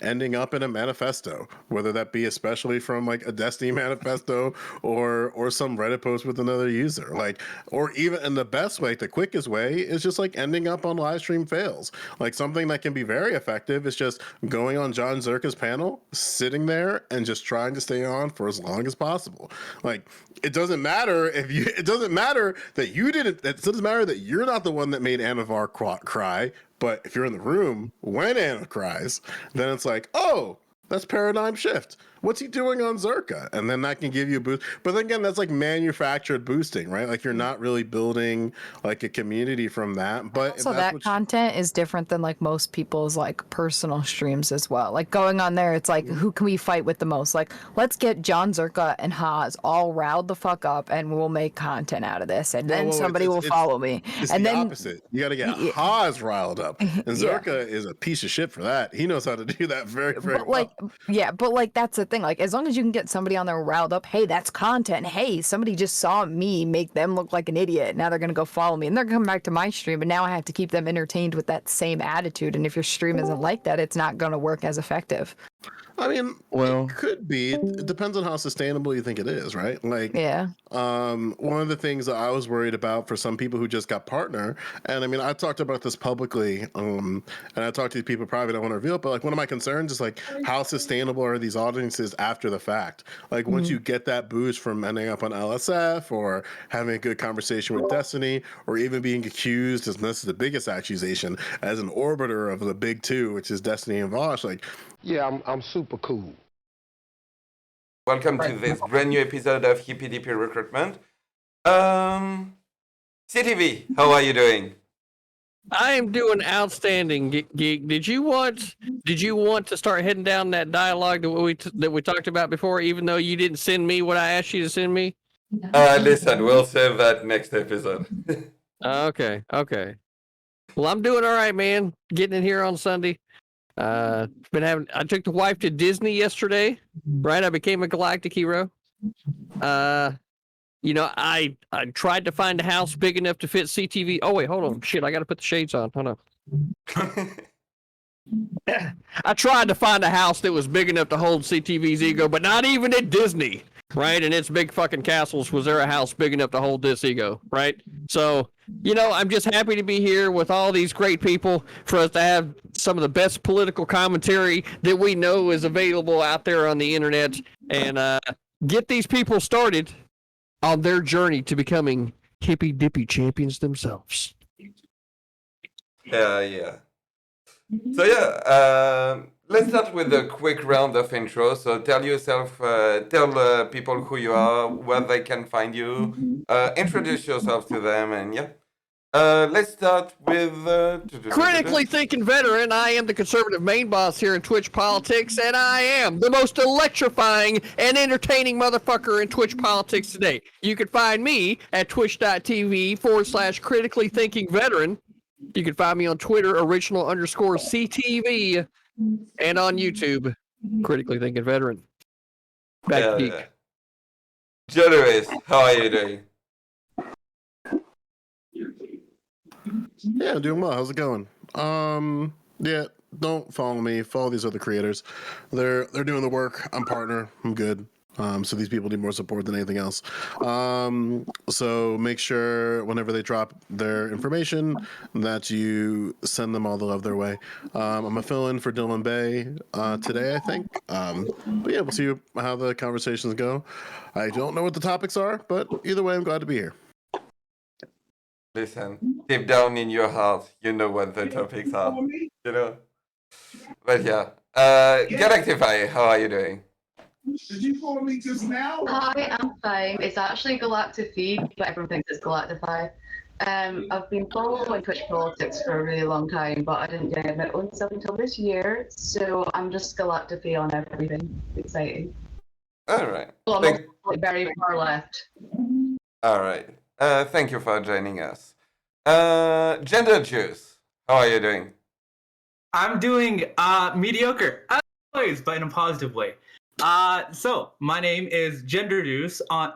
ending up in a manifesto, whether that be especially from like a Destiny manifesto or some Reddit post with another user, like, or even, and the best way, the quickest way is just like ending up on live stream fails. Like something that can be very effective is just going on John Zerka's panel, sitting there and just trying to stay on for as long as possible. Like it doesn't matter if you, it doesn't matter that you didn't, it doesn't matter that you're not the one that made Anavar cry, but if you're in the room when Anna cries, then it's like, oh, that's paradigm shift. What's he doing on Zerka? And then that can give you a boost. But then again, that's like manufactured boosting, right? Like you're not really building like a community from that. But so that content is different than like most people's like personal streams as well. Like going on there, it's like, who can we fight with the most? Like, let's get John Zerka and Haas all riled the fuck up and we'll make content out of this. And then somebody will follow me. It's and the then opposite. You got to get Haas riled up. And Zerka is a piece of shit for that. He knows how to do that very, very well. But like that's the thing. Like as long as you can get somebody on there riled up, hey, that's content. Hey, somebody just saw me make them look like an idiot. Now they're gonna go follow me and they're gonna come back to my stream. And now I have to keep them entertained with that same attitude. And if your stream isn't like that, it's not gonna work as effective. I mean, well, it could be. It depends on how sustainable you think it is, right? Like, one of the things that I was worried about for some people who just got partner, and I mean, I talked about this publicly, and I talked to people private. I don't want to reveal it, but like one of my concerns is like how sustainable are these audiences after the fact? Like once you get that boost from ending up on LSF or having a good conversation with Destiny, or even being accused, and this is the biggest accusation, as an orbiter of the big two, which is Destiny and Vosh, like. Yeah, I'm super cool. Welcome to this brand new episode of Hippy Dippy Recruitment. CTV, how are you doing? I am doing outstanding, Geek. Did you want to start heading down that dialogue that we talked about before, even though you didn't send me what I asked you to send me? Listen, we'll save that next episode. Okay. Well, I'm doing all right, man. Getting in here on Sunday. I took the wife to Disney yesterday, right? I became a galactic hero. I tried to find a house big enough to fit CTV. Oh wait, hold on. Shit, I gotta put the shades on. Hold on. I tried to find a house that was big enough to hold CTV's ego, but not even at Disney, right? And its big fucking castles was there a house big enough to hold this ego, right? So, I'm just happy to be here with all these great people for us to have some of the best political commentary that we know is available out there on the internet and get these people started on their journey to becoming Hippy Dippy champions themselves. Yeah. So let's start with a quick round of intro. So tell people who you are, where they can find you, introduce yourself to them, and let's start with critically thinking veteran. I am the conservative main boss here in Twitch politics, and I am the most electrifying and entertaining motherfucker in Twitch politics today. You can find me at twitch.tv/critically thinking veteran. You can find me on Twitter, original_CTV, and on YouTube, Critically Thinking Veteran. Back to Geek. Generous, how are you doing? Yeah, doing well. How's it going? Don't follow me. Follow these other creators. They're doing the work. I'm partner. I'm good. So these people need more support than anything else. So make sure whenever they drop their information that you send them all the love their way. I'm a fill-in for Dylan Bay today, I think. But yeah, we'll see how the conversations go. I don't know what the topics are, but either way, I'm glad to be here. Listen, deep down in your heart, you know what the topics are. But yeah, Galactify, how are you doing? Did you call me just now? Hi, I'm fine. It's actually Galactifeed, but everyone thinks it's Galactify. I've been following Twitch politics for a really long time, but I didn't get my own stuff until this year, so I'm just Galactify on everything. Exciting. All right. Well, I'm very far left. All right. Thank you for joining us. Gender Juice, how are you doing? I'm doing mediocre, as always, but in a positive way. So my name is Gender Juice on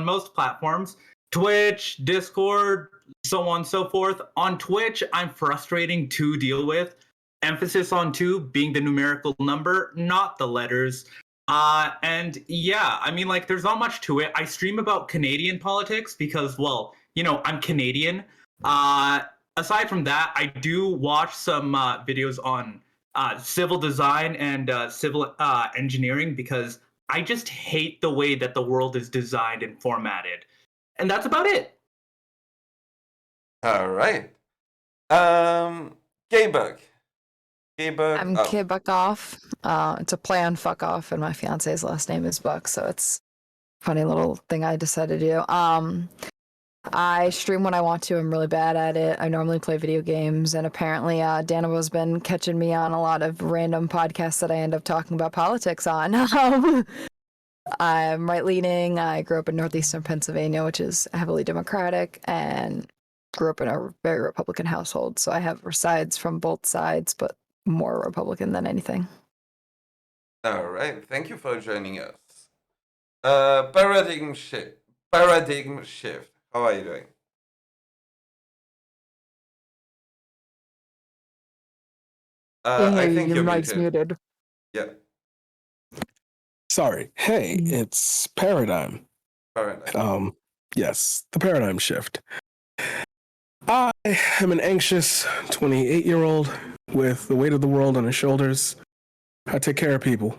most platforms, Twitch, Discord, so on and so forth. On Twitch, I'm frustrating to deal with. emphasis on 2 being the numerical number, not the letters. And yeah, I mean, like, there's not much to it. I stream about Canadian politics because, well, you know, I'm Canadian. Aside from that, I do watch some videos on civil design and civil engineering because I just hate the way that the world is designed and formatted. And that's about it. All right. K-Buck. K-Buck. I'm Kid Buck Off. It's a play on fuck off, and my fiance's last name is Buck, so it's a funny little thing I decided to do. I stream when I want to. I'm really bad at it. I normally play video games, and apparently Danabo's been catching me on a lot of random podcasts that I end up talking about politics on. I'm right-leaning. I grew up in northeastern Pennsylvania, which is heavily Democratic, and grew up in a very Republican household, so I have sides from both sides, but more Republican than anything. All right. Thank you for joining us. Paradigm shift. Paradigm shift. How are you doing? I think your you're mic's muted. muted. Yeah. Sorry. Hey, it's Paradigm. Paradigm. Yes, the paradigm shift. I am an anxious 28-year-old with the weight of the world on his shoulders. I take care of people.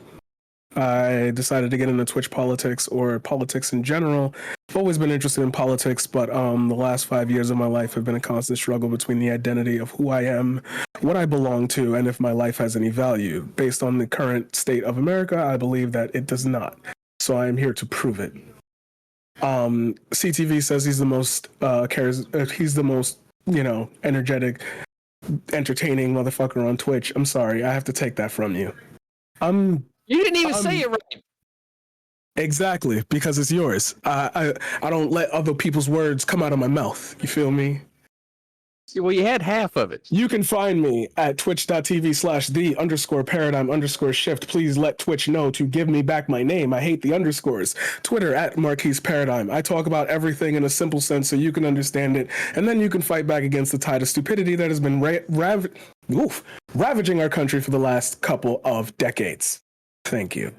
I decided to get into Twitch politics or politics in general. I've always been interested in politics, but the last 5 years of my life have been a constant struggle between the identity of who I am, what I belong to, and if my life has any value. Based on the current state of America, I believe that it does not. So I am here to prove it. CTV says he's the most he's the most, energetic, entertaining motherfucker on Twitch. I'm sorry, I have to take that from you. You didn't even say it right. Exactly, because it's yours. I don't let other people's words come out of my mouth. You feel me? Well, you had half of it. You can find me at twitch.tv/the_paradigm_shift. Please let Twitch know to give me back my name. I hate the underscores. Twitter at Marquise Paradigm. I talk about everything in a simple sense so you can understand it, and then you can fight back against the tide of stupidity that has been ravaging our country for the last couple of decades. Thank you.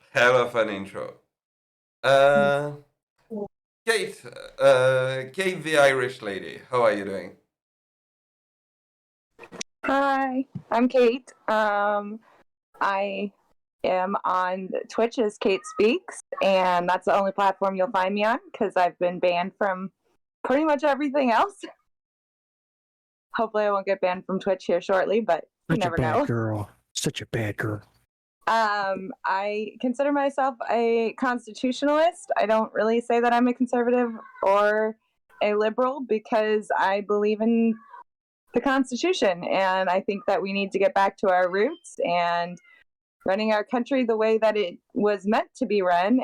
Hell of an intro. Kate, Kate the Irish lady, how are you doing? Hi, I'm Kate. I am on Twitch as Kate Speaks, and that's the only platform you'll find me on because I've been banned from pretty much everything else. Hopefully I won't get banned from Twitch here shortly, but you never know. Girl. Such a bad girl. I consider myself a constitutionalist. I don't really say that I'm a conservative or a liberal because I believe in the Constitution, and I think that we need to get back to our roots and running our country the way that it was meant to be run.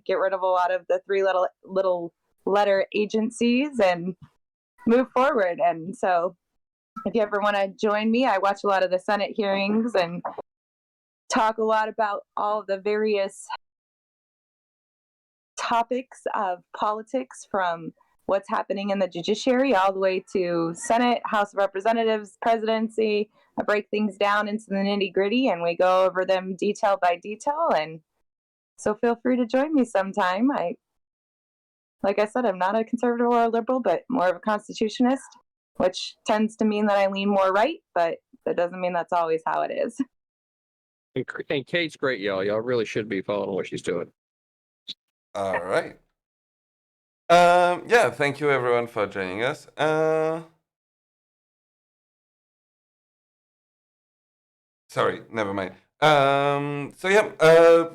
Get rid of a lot of the three little letter agencies and move forward. And so if you ever want to join me, I watch a lot of the Senate hearings and talk a lot about all the various topics of politics, from what's happening in the judiciary all the way to Senate, House of Representatives, presidency. I break things down into the nitty-gritty and we go over them detail by detail. And so feel free to join me sometime. Like I said, I'm not a conservative or a liberal, but more of a constitutionist, which tends to mean that I lean more right, but that doesn't mean that's always how it is. And Kate's great, y'all. Y'all really should be following what she's doing. All right. Yeah, thank you everyone for joining us. Sorry, never mind. So yeah,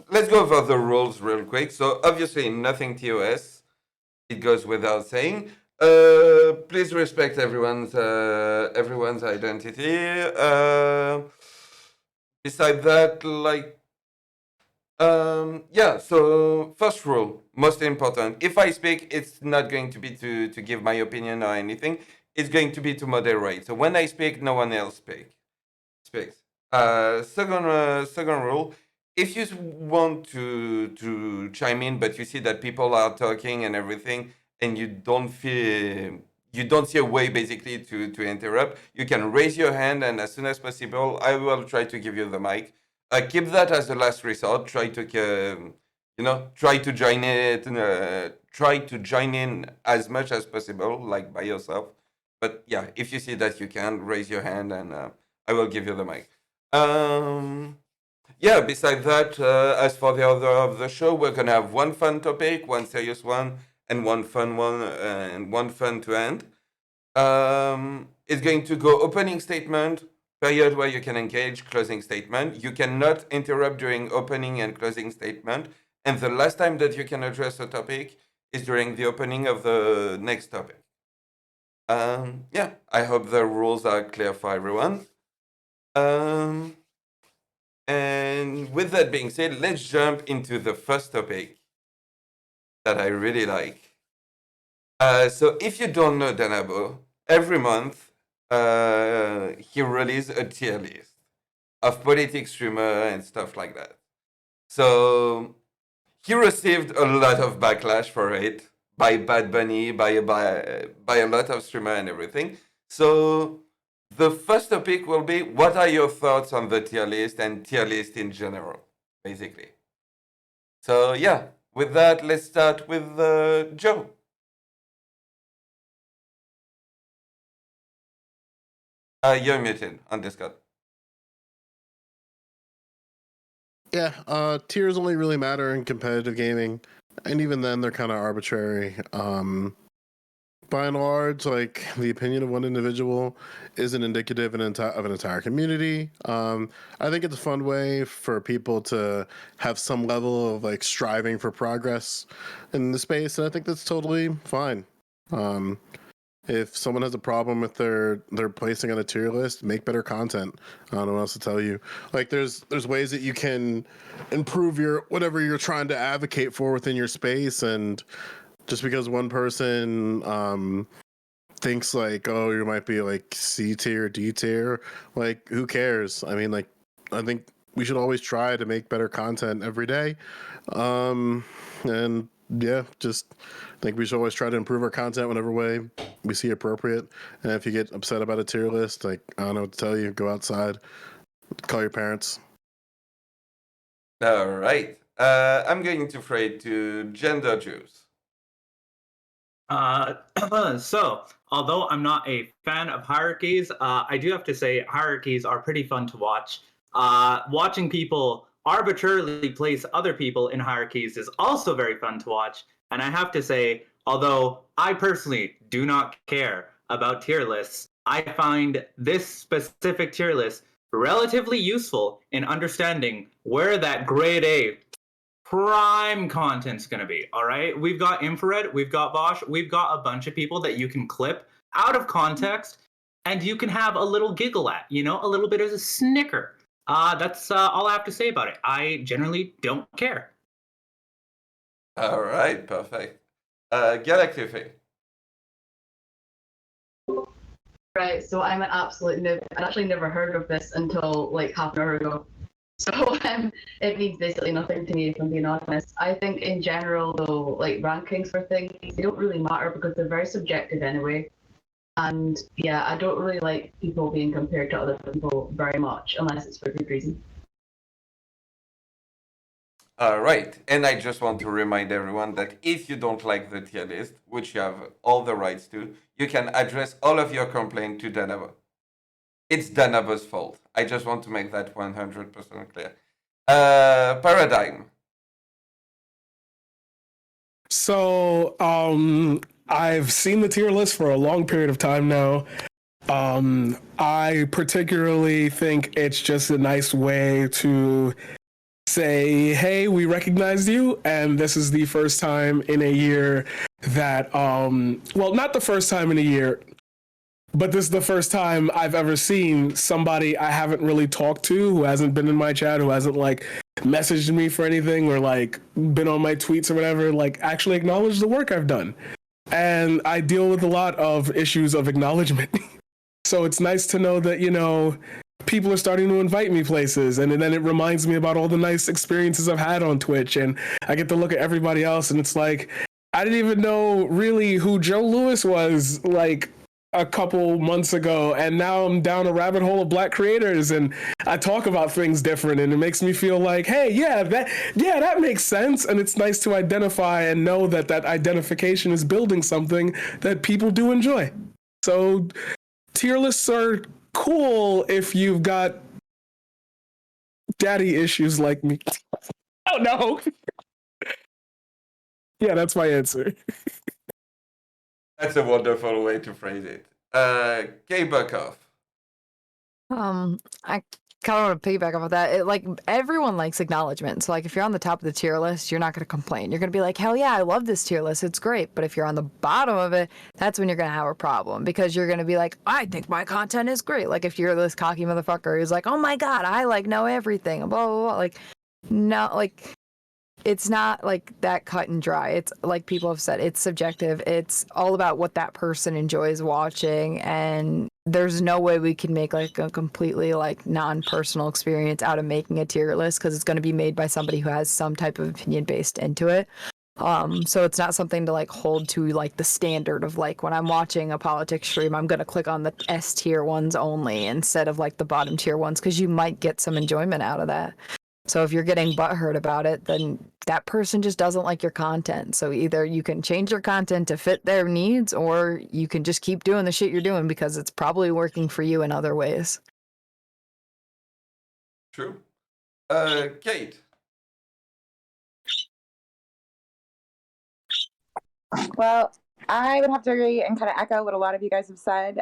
let's go over the rules real quick. So obviously nothing TOS. It goes without saying. Please respect everyone's identity. Beside that, yeah, so first rule, most important. If I speak, it's not going to be to give my opinion or anything. It's going to be to moderate. So when I speak, no one else speaks. Second rule, if you want to chime in, but you see that people are talking and everything, and you don't feel you don't see a way basically to interrupt, you can raise your hand, and as soon as possible, I will try to give you the mic. Keep that as the last resort. Try to, try to join it. Try to join in as much as possible, like by yourself. But yeah, if you see that you can, raise your hand, and I will give you the mic. Yeah, besides that, as for the other of the show, we're gonna have one fun topic, one serious one, and one fun one, and one fun to end. It's going to go opening statement, period where you can engage, closing statement. You cannot interrupt during opening and closing statement. And the last time that you can address a topic is during the opening of the next topic. Yeah, I hope the rules are clear for everyone. And with that being said, let's jump into the first topic that I really like. So if you don't know Danabo, every month he releases a tier list of politics streamer and stuff like that. So he received a lot of backlash for it by Bad Bunny, by a lot of streamer and everything. So the first topic will be, what are your thoughts on the tier list and tier list in general, basically. So yeah, with that, let's start with Joe. You're muted on Discord. Yeah, tiers only really matter in competitive gaming, and even then they're kind of arbitrary. By and large, like, the opinion of one individual isn't indicative of an entire community. I think it's a fun way for people to have some level of like striving for progress in the space, and I think that's totally fine. If someone has a problem with their placing on a tier list, make better content. I don't know what else to tell you. Like, there's ways that you can improve your whatever you're trying to advocate for within your space, and just because one person thinks like, oh, you might be like C tier, D tier, like, who cares? I mean, like, I think we should always try to make better content every day. And yeah, just think we should always try to improve our content whenever way we see appropriate. And if you get upset about a tier list, like, I don't know what to tell you, go outside, call your parents. All right. I'm going to throw it to Gender Juice. So, although I'm not a fan of hierarchies, I do have to say hierarchies are pretty fun to watch. Watching people arbitrarily place other people in hierarchies is also very fun to watch. And I have to say, although I personally do not care about tier lists, I find this specific tier list relatively useful in understanding where that grade A prime content's going to be. All right, we've got Infrared, we've got Bosch, we've got a bunch of people that you can clip out of context and you can have a little giggle at, a little bit as a snicker. That's all I have to say about it. I generally don't care. All right, perfect. Galactify. Right, so I'm an absolute noob. I'd actually never heard of this until like half an hour ago. So it means basically nothing to me, if I'm being honest. I think in general, though, like, rankings for things, they don't really matter because they're very subjective anyway. And yeah, I don't really like people being compared to other people very much, unless it's for good reason. All right, and I just want to remind everyone that if you don't like the tier list, which you have all the rights to, you can address all of your complaint to Danabo. It's Danabo's fault. I just want to make that 100% clear. Paradigm. So, I've seen the tier list for a long period of time now. I particularly think it's just a nice way to say, hey, we recognized you, and this is the first time in a year that, well, not the first time in a year, but this is the first time I've ever seen somebody I haven't really talked to, who hasn't been in my chat, who hasn't like messaged me for anything or like been on my tweets or whatever, like actually acknowledge the work I've done. And I deal with a lot of issues of acknowledgement. So it's nice to know that, people are starting to invite me places, and then it reminds me about all the nice experiences I've had on Twitch, and I get to look at everybody else, and it's like, I didn't even know really who Joe Louis was like a couple months ago, and now I'm down a rabbit hole of Black creators, and I talk about things different, and it makes me feel like, hey, that makes sense, and it's nice to identify and know that identification is building something that people do enjoy. So tier lists are cool if you've got daddy issues like me. Oh no. Yeah, that's my answer. That's a wonderful way to phrase it. Kay Buckoff. I kind of want to piggyback off of that. Like everyone likes acknowledgement. So like if you're on the top of the tier list, you're not going to complain. You're going to be like, hell yeah, I love this tier list. It's great. But if you're on the bottom of it, that's when you're going to have a problem because you're going to be like, I think my content is great. Like if you're this cocky motherfucker who's like, oh my God, I like know everything, blah, blah, blah. Like, no, like it's not like that cut and dry. It's like people have said, it's subjective. It's all about what that person enjoys watching, and there's no way we can make like a completely like non-personal experience out of making a tier list because it's going to be made by somebody who has some type of opinion based into it. So it's not something to like hold to like the standard of like when I'm watching a politics stream, I'm going to click on the S tier ones only instead of like the bottom tier ones because you might get some enjoyment out of that. So if you're getting butthurt about it, then that person just doesn't like your content. So either you can change your content to fit their needs, or you can just keep doing the shit you're doing because it's probably working for you in other ways. True. Kate. Well, I would have to agree and kind of echo what a lot of you guys have said.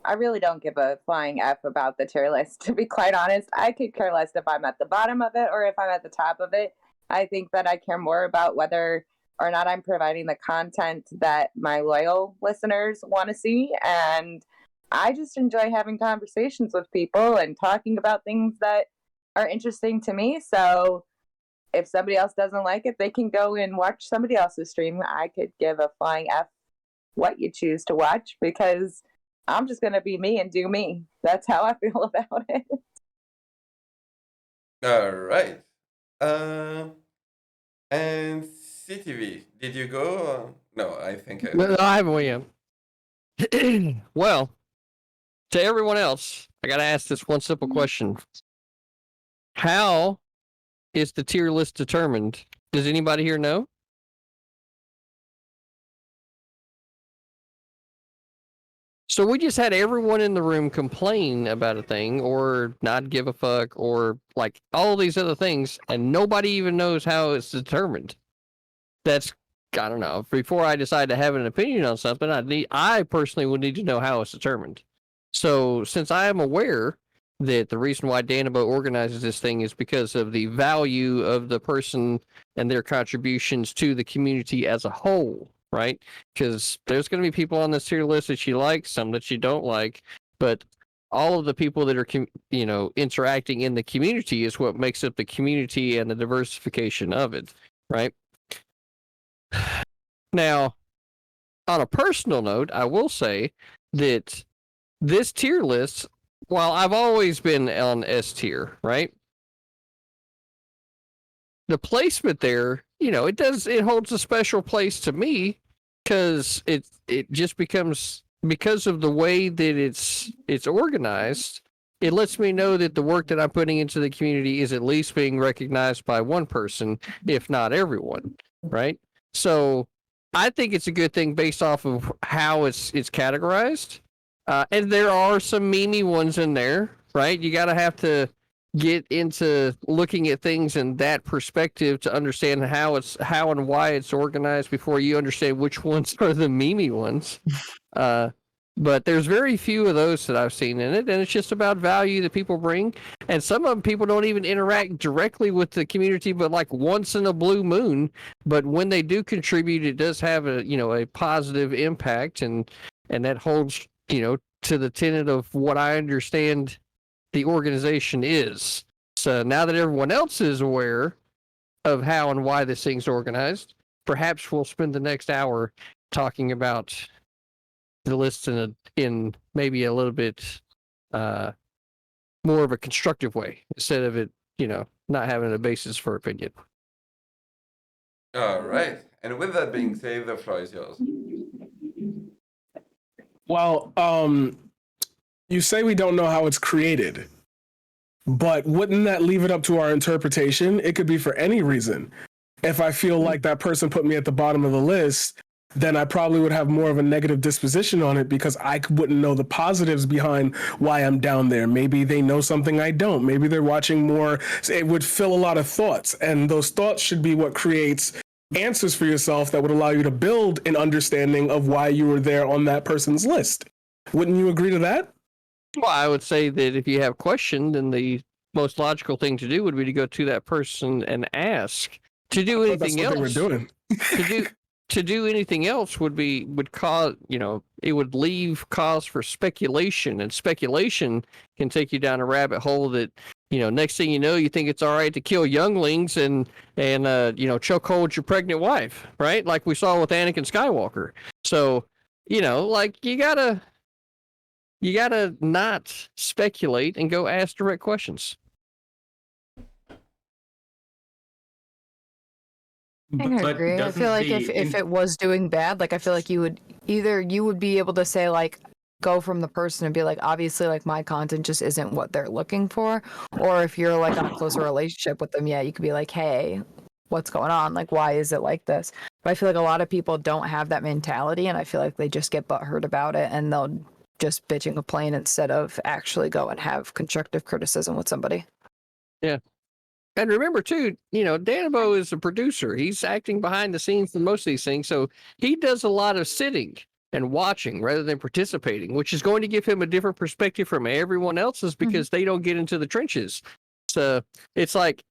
I really don't give a flying F about the tier list, to be quite honest. I could care less if I'm at the bottom of it or if I'm at the top of it. I think that I care more about whether or not I'm providing the content that my loyal listeners want to see. And I just enjoy having conversations with people and talking about things that are interesting to me. So if somebody else doesn't like it, they can go and watch somebody else's stream. I could give a flying F what you choose to watch because I'm just going to be me and do me. That's how I feel about it. All right. And CTV, did you go? No, I think I. No, I haven't yet. Well, to everyone else, I got to ask this one simple question. How is the tier list determined? Does anybody here know? So we just had everyone in the room complain about a thing or not give a fuck or like all these other things, and nobody even knows how it's determined. That's, I don't know. Before I decide to have an opinion on something, I personally would need to know how it's determined. So since I am aware that the reason why danabo organizes this thing is because of the value of the person and their contributions to the community as a whole, right? Because there's going to be people on this tier list that you like, some that you don't like, but all of the people that are, interacting in the community is what makes up the community and the diversification of it, right? Now, on a personal note, I will say that this tier list, while I've always been on S tier, right? The placement there, it holds a special place to me because it just becomes, because of the way that it's organized, it lets me know that the work that I'm putting into the community is at least being recognized by one person, if not everyone, right? So I think it's a good thing based off of how it's categorized. And there are some memey ones in there, right? You got to have to get into looking at things in that perspective to understand how and why it's organized before you understand which ones are the memey ones. But there's very few of those that I've seen in it, and it's just about value that people bring. And some of them people don't even interact directly with the community, but like once in a blue moon. But when they do contribute, it does have a positive impact, and that holds to the tenet of what I understand the organization is. So now that everyone else is aware of how and why this thing's organized, perhaps we'll spend the next hour talking about the list in maybe a little bit more of a constructive way instead of it, not having a basis for opinion. All right. And with that being said, the floor is yours. Well, you say we don't know how it's created, but wouldn't that leave it up to our interpretation? It could be for any reason. If I feel like that person put me at the bottom of the list, then I probably would have more of a negative disposition on it because I wouldn't know the positives behind why I'm down there. Maybe they know something I don't. Maybe they're watching more. It would fill a lot of thoughts, and those thoughts should be what creates answers for yourself that would allow you to build an understanding of why you were there on that person's list. Wouldn't you agree to that? Well, I would say that if you have a question, then the most logical thing to do would be to go to that person and ask. To do anything else, That's what they were doing. to do anything else would cause, it would leave cause for speculation, and speculation can take you down a rabbit hole that, next thing you know, you think it's all right to kill younglings and chokehold your pregnant wife, right? Like we saw with Anakin Skywalker. So, like you gotta not speculate and go ask direct questions. I agree. I feel like if it was doing bad, like I feel like you would be able to say like go from the person and be like, obviously like my content just isn't what they're looking for. Or if you're like on a closer relationship with them, yeah, you could be like, hey, what's going on? Like, why is it like this? But I feel like a lot of people don't have that mentality, and I feel like they just get butthurt about it and they'll just bitch and complain instead of actually go and have constructive criticism with somebody. Yeah. And remember, too, danabo is a producer. He's acting behind the scenes for most of these things. So he does a lot of sitting and watching rather than participating, which is going to give him a different perspective from everyone else's because they don't get into the trenches. So it's like,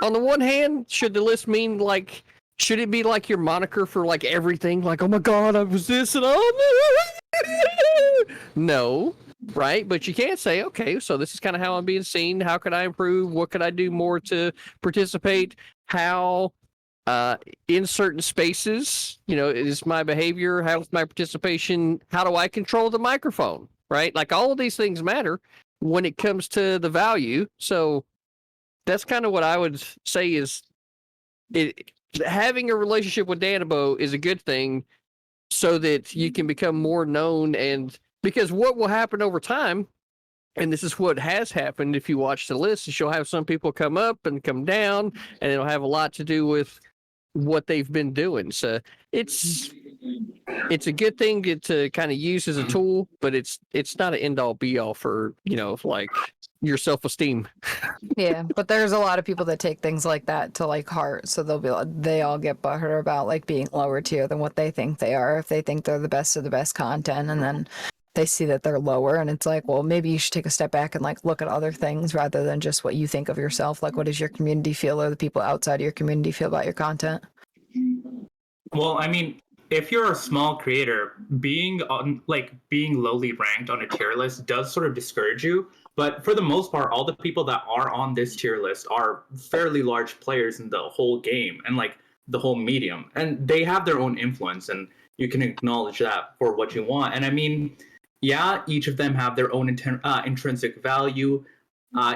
on the one hand, should the list mean like, should it be like your moniker for like everything? Like, oh my God, I was this and no. Right, but you can't say, okay, so this is kind of how I'm being seen. How could I improve? What could I do more to participate? How, in certain spaces, is my behavior? How's my participation? How do I control the microphone? Right, like all of these things matter when it comes to the value. So that's kind of what I would say is having a relationship with danabo is a good thing, so that you can become more known. And because what will happen over time, and this is what has happened if you watch the list, is you'll have some people come up and come down, and it'll have a lot to do with what they've been doing. So it's a good thing to kind of use as a tool, but it's not an end all be all for, like your self-esteem. Yeah, but there's a lot of people that take things like that to like heart, so they all get butthurt about like being lower tier than what they think they are. If they think they're the best of the best content, and then they see that they're lower, and it's like, well, maybe you should take a step back and like look at other things rather than just what you think of yourself. Like, what does your community feel, or the people outside of your community feel about your content? Well, I mean, if you're a small creator, being lowly ranked on a tier list does sort of discourage you. But for the most part, all the people that are on this tier list are fairly large players in the whole game and like the whole medium, and they have their own influence, and you can acknowledge that for what you want. And I mean, yeah, each of them have their own intrinsic value.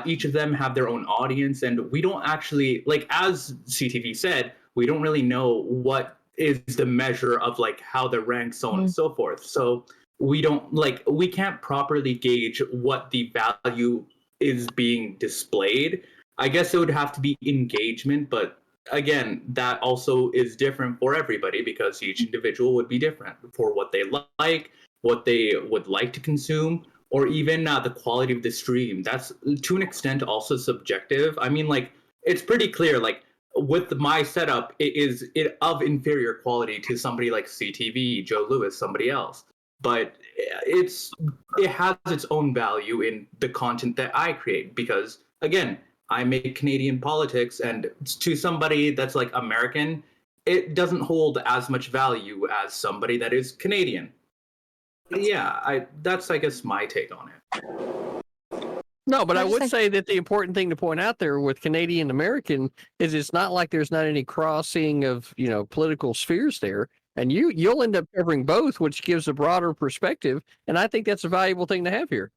Each of them have their own audience, and we don't actually, like, as CTV said, we don't really know what is the measure of like how they're ranked, so on and so forth. So we can't properly gauge what the value is being displayed. I guess it would have to be engagement, but again, that also is different for everybody because each individual would be different for what they like, what they would like to consume, or even the quality of the stream. That's to an extent also subjective. I mean, like, it's pretty clear, like, with my setup, it is of inferior quality to somebody like CTV, Joe Lewis, somebody else. But it has its own value in the content that I create because, again, I make Canadian politics, and to somebody that's like American, it doesn't hold as much value as somebody that is Canadian. Yeah, that's, I guess, my take on it. No, but I would say that the important thing to point out there with Canadian American is it's not like there's not any crossing of, political spheres there. And you'll end up covering both, which gives a broader perspective. And I think that's a valuable thing to have here.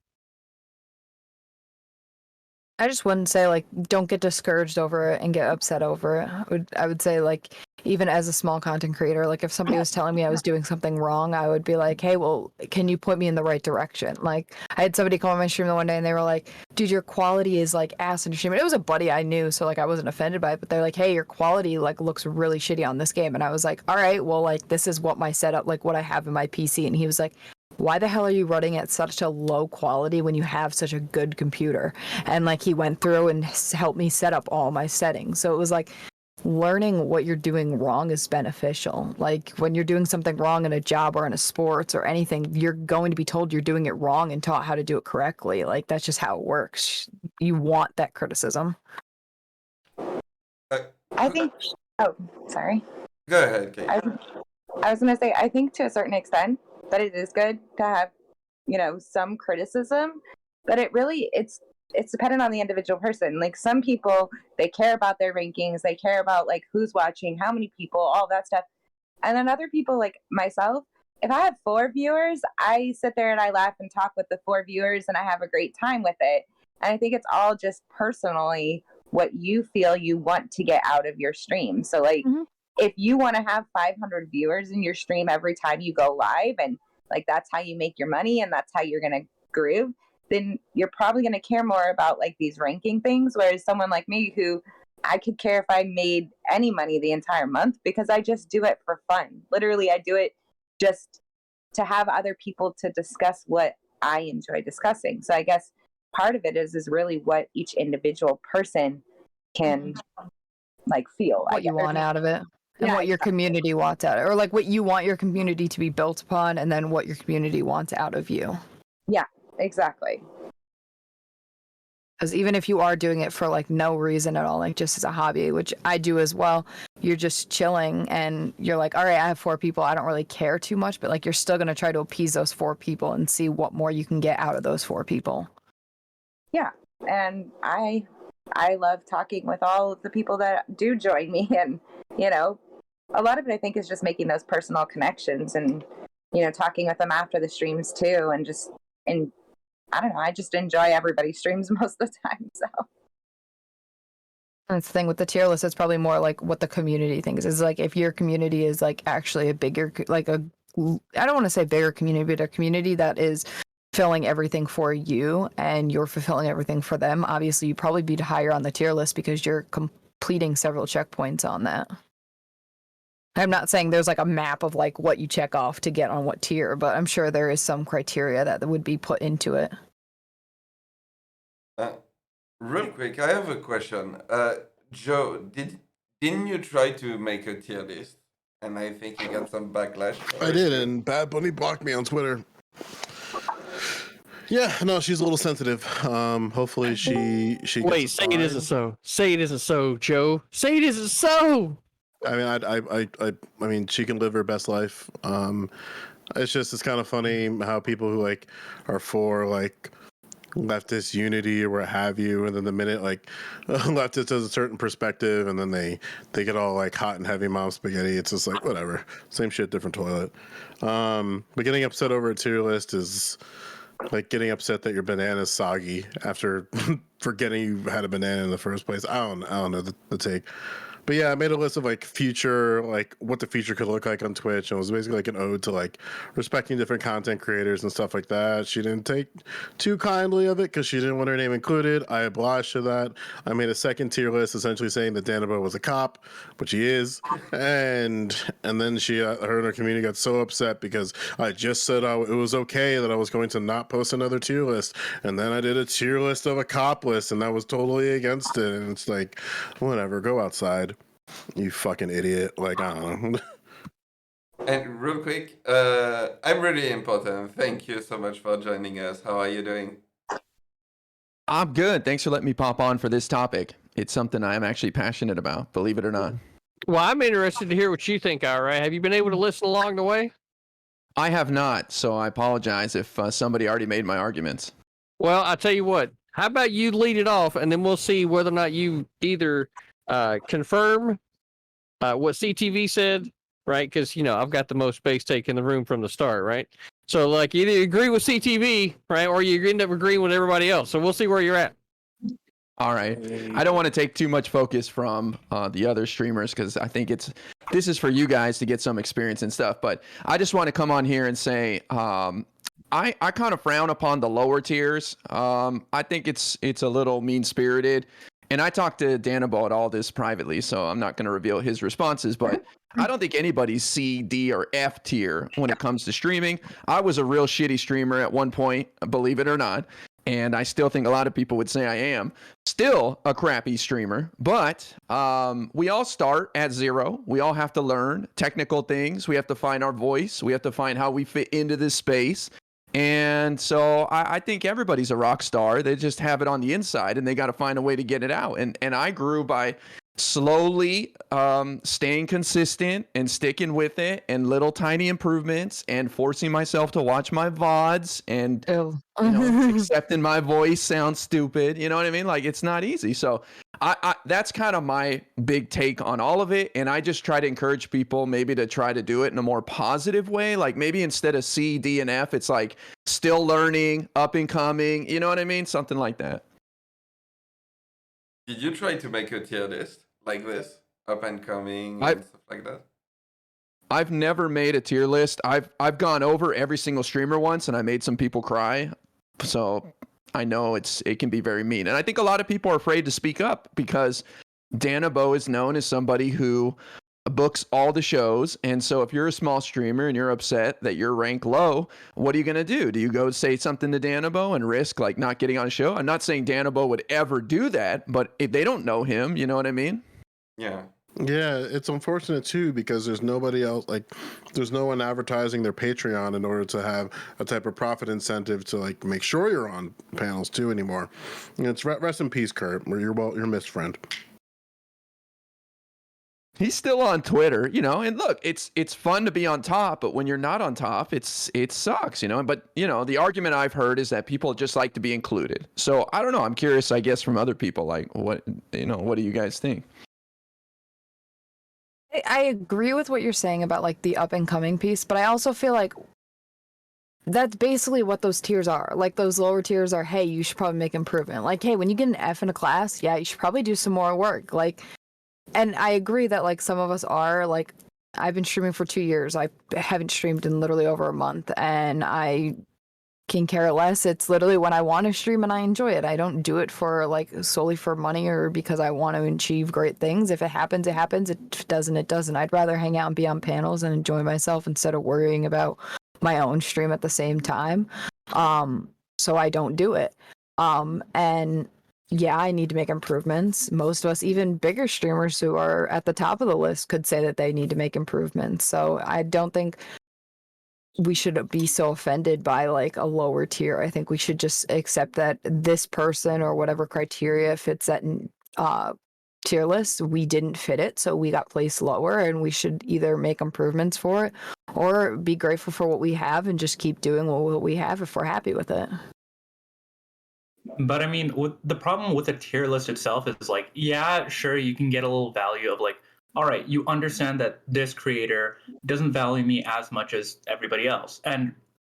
I just wouldn't say like don't get discouraged over it and get upset over it. I would say like even as a small content creator, like if somebody was telling me I was doing something wrong, I would be like, hey, well, can you point me in the right direction? Like I had somebody come on my stream the one day and they were like, dude, your quality is like ass in your stream. And it was a buddy I knew, so like I wasn't offended by it, but they're like, hey, your quality like looks really shitty on this game. And I was like, all right, well, like this is what my setup, like what I have in my PC. And he was like, why the hell are you running at such a low quality when you have such a good computer? And like he went through and helped me set up all my settings. So it was like learning what you're doing wrong is beneficial. Like when you're doing something wrong in a job or in a sports or anything, you're going to be told you're doing it wrong and taught how to do it correctly. Like that's just how it works. You want that criticism. I think. Oh, sorry. Go ahead, Kate. I was going to say, I think to a certain extent that it is good to have, some criticism, but it's dependent on the individual person. Like some people, they care about their rankings, they care about like who's watching, how many people, all that stuff. And then other people like myself, if I have 4 viewers, I sit there and I laugh and talk with the 4 viewers and I have a great time with it. And I think it's all just personally what you feel you want to get out of your stream. So like, if you want to have 500 viewers in your stream every time you go live and like that's how you make your money and that's how you're going to groove, then you're probably going to care more about like these ranking things. Whereas someone like me who I could care if I made any money the entire month because I just do it for fun. Literally, I do it just to have other people to discuss what I enjoy discussing. So I guess part of it is really what each individual person can like feel. What you want out of it. And what your community wants out of it. Or like what you want your community to be built upon and then what your community wants out of you. Yeah, exactly. Because even if you are doing it for like no reason at all, like just as a hobby, which I do as well, you're just chilling and you're like, all right, I have 4 people. I don't really care too much, but like you're still going to try to appease those 4 people and see what more you can get out of those 4 people. Yeah. And I love talking with all of the people that do join me. And, a lot of it I think is just making those personal connections and, talking with them after the streams too. And I don't know, I just enjoy everybody's streams most of the time. So that's the thing with the tier list. It's probably more like what the community thinks is like if your community is like actually a bigger, like I don't want to say bigger community, but a community that is fulfilling everything for you and you're fulfilling everything for them. Obviously, you'd probably be higher on the tier list because you're completing several checkpoints on that. I'm not saying there's like a map of like what you check off to get on what tier, but I'm sure there is some criteria that would be put into it. Real quick, I have a question. Joe, didn't you try to make a tier list? And I think you got some backlash. I did, and Bad Bunny blocked me on Twitter. Yeah, no, she's a little sensitive. Hopefully she Wait, say it isn't so. Say it isn't so, Joe. Say it isn't so. I mean, I mean, she can live her best life. It's kind of funny how people who like are for like leftist unity or what have you, and then the minute like leftist has a certain perspective, and then they get all like hot and heavy mom spaghetti. It's just like whatever, same shit, different toilet. But getting upset over a tier list is like getting upset that your banana's soggy after forgetting you had a banana in the first place. I don't know the take. But yeah, I made a list of like future, like what the future could look like on Twitch. And it was basically like an ode to like respecting different content creators and stuff like that. She didn't take too kindly of it because she didn't want her name included. I obliged to that. I made a second tier list essentially saying that danabo was a cop, which he is. And then her and her community got so upset because I just said it was okay that I was going to not post another tier list. And then I did a tier list of a cop list and I was totally against it. And it's like, whatever, go outside. You fucking idiot. Like, I don't know. And real quick, I'm really important. Thank you so much for joining us. How are you doing? I'm good. Thanks for letting me pop on for this topic. It's something I'm actually passionate about, believe it or not. Well, I'm interested to hear what you think, all right? Have you been able to listen along the way? I have not, so I apologize if somebody already made my arguments. Well, I'll tell you what. How about you lead it off, and then we'll see whether or not you either confirm what CTV said, right? Because, I've got the most space take in the room from the start, right? So, like, you either agree with CTV, right, or you end up agreeing with everybody else. So we'll see where you're at. All right. I don't want to take too much focus from the other streamers because I think this is for you guys to get some experience and stuff. But I just want to come on here and say I kind of frown upon the lower tiers. I think it's a little mean spirited. And I talked to Dan about all this privately, so I'm not going to reveal his responses. But I don't think anybody's C, D, or F tier when it comes to streaming. I was a real shitty streamer at one point, believe it or not. And I still think a lot of people would say I am still a crappy streamer, but we all start at zero. We all have to learn technical things. We have to find our voice. We have to find how we fit into this space. And so I think everybody's a rock star. They just have it on the inside and they got to find a way to get it out. And I grew by slowly staying consistent and sticking with it and little tiny improvements and forcing myself to watch my VODs and accepting my voice sounds stupid. You know what I mean? Like, it's not easy. So I that's kind of my big take on all of it. And I just try to encourage people maybe to try to do it in a more positive way. Like maybe instead of C, D, and F, it's like still learning, up and coming. You know what I mean? Something like that. Did you try to make a tier list like this, up and coming and stuff like that? I've never made a tier list. I've gone over every single streamer once, and I made some people cry. So I know it can be very mean, and I think a lot of people are afraid to speak up because danabo is known as somebody who books all the shows. And so if you're a small streamer and you're upset that you're ranked low, what are you going to do? Do you go say something to danabo and risk like not getting on a show? I'm not saying danabo would ever do that, but if they don't know him, you know what I mean? Yeah. Yeah, it's unfortunate too because there's nobody else, like there's no one advertising their Patreon in order to have a type of profit incentive to like make sure you're on panels too anymore. And it's rest in peace, Kurt. You're missed, friend. He's still on Twitter, and look, it's fun to be on top, but when you're not on top, it sucks, but the argument I've heard is that people just like to be included. So I don't know. I'm curious, I guess, from other people, like what do you guys think? I agree with what you're saying about like the up and coming piece, but I also feel like that's basically what those tiers are. Like those lower tiers are, hey, you should probably make improvement. Like, hey, when you get an F in a class, yeah, you should probably do some more work. Like, and I agree that like some of us are like, I've been streaming for 2 years. I haven't streamed in literally over a month, and I can care less. It's literally when I want to stream and I enjoy it. I don't do it for like solely for money or because I want to achieve great things. If it happens, it happens. It doesn't, it doesn't. I'd rather hang out and be on panels and enjoy myself instead of worrying about my own stream at the same time. So I don't do it. And yeah, I need to make improvements. Most of us, even bigger streamers who are at the top of the list, could say that they need to make improvements. So I don't think we should be so offended by like a lower tier. I think we should just accept that this person or whatever criteria fits that tier list, we didn't fit it, so we got placed lower, and we should either make improvements for it or be grateful for what we have and just keep doing what we have if we're happy with it. But I mean, the problem with the tier list itself is like, yeah, sure, you can get a little value of like, all right, you understand that this creator doesn't value me as much as everybody else. And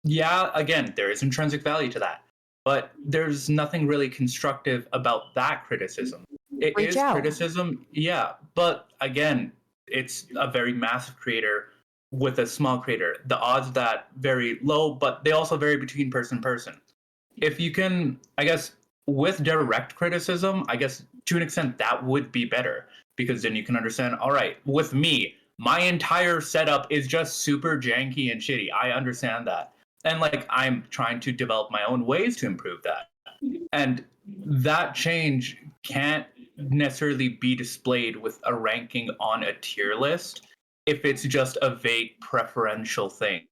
yeah, again, there is intrinsic value to that. But there's nothing really constructive about that criticism. It is criticism, yeah. But again, it's a very massive creator with a small creator. The odds of that very low, but they also vary between person and person. If you can, I guess, with direct criticism, I guess to an extent that would be better. Because then you can understand, all right, with me, my entire setup is just super janky and shitty. I understand that. And like, I'm trying to develop my own ways to improve that. And that change can't necessarily be displayed with a ranking on a tier list if it's just a vague preferential thing.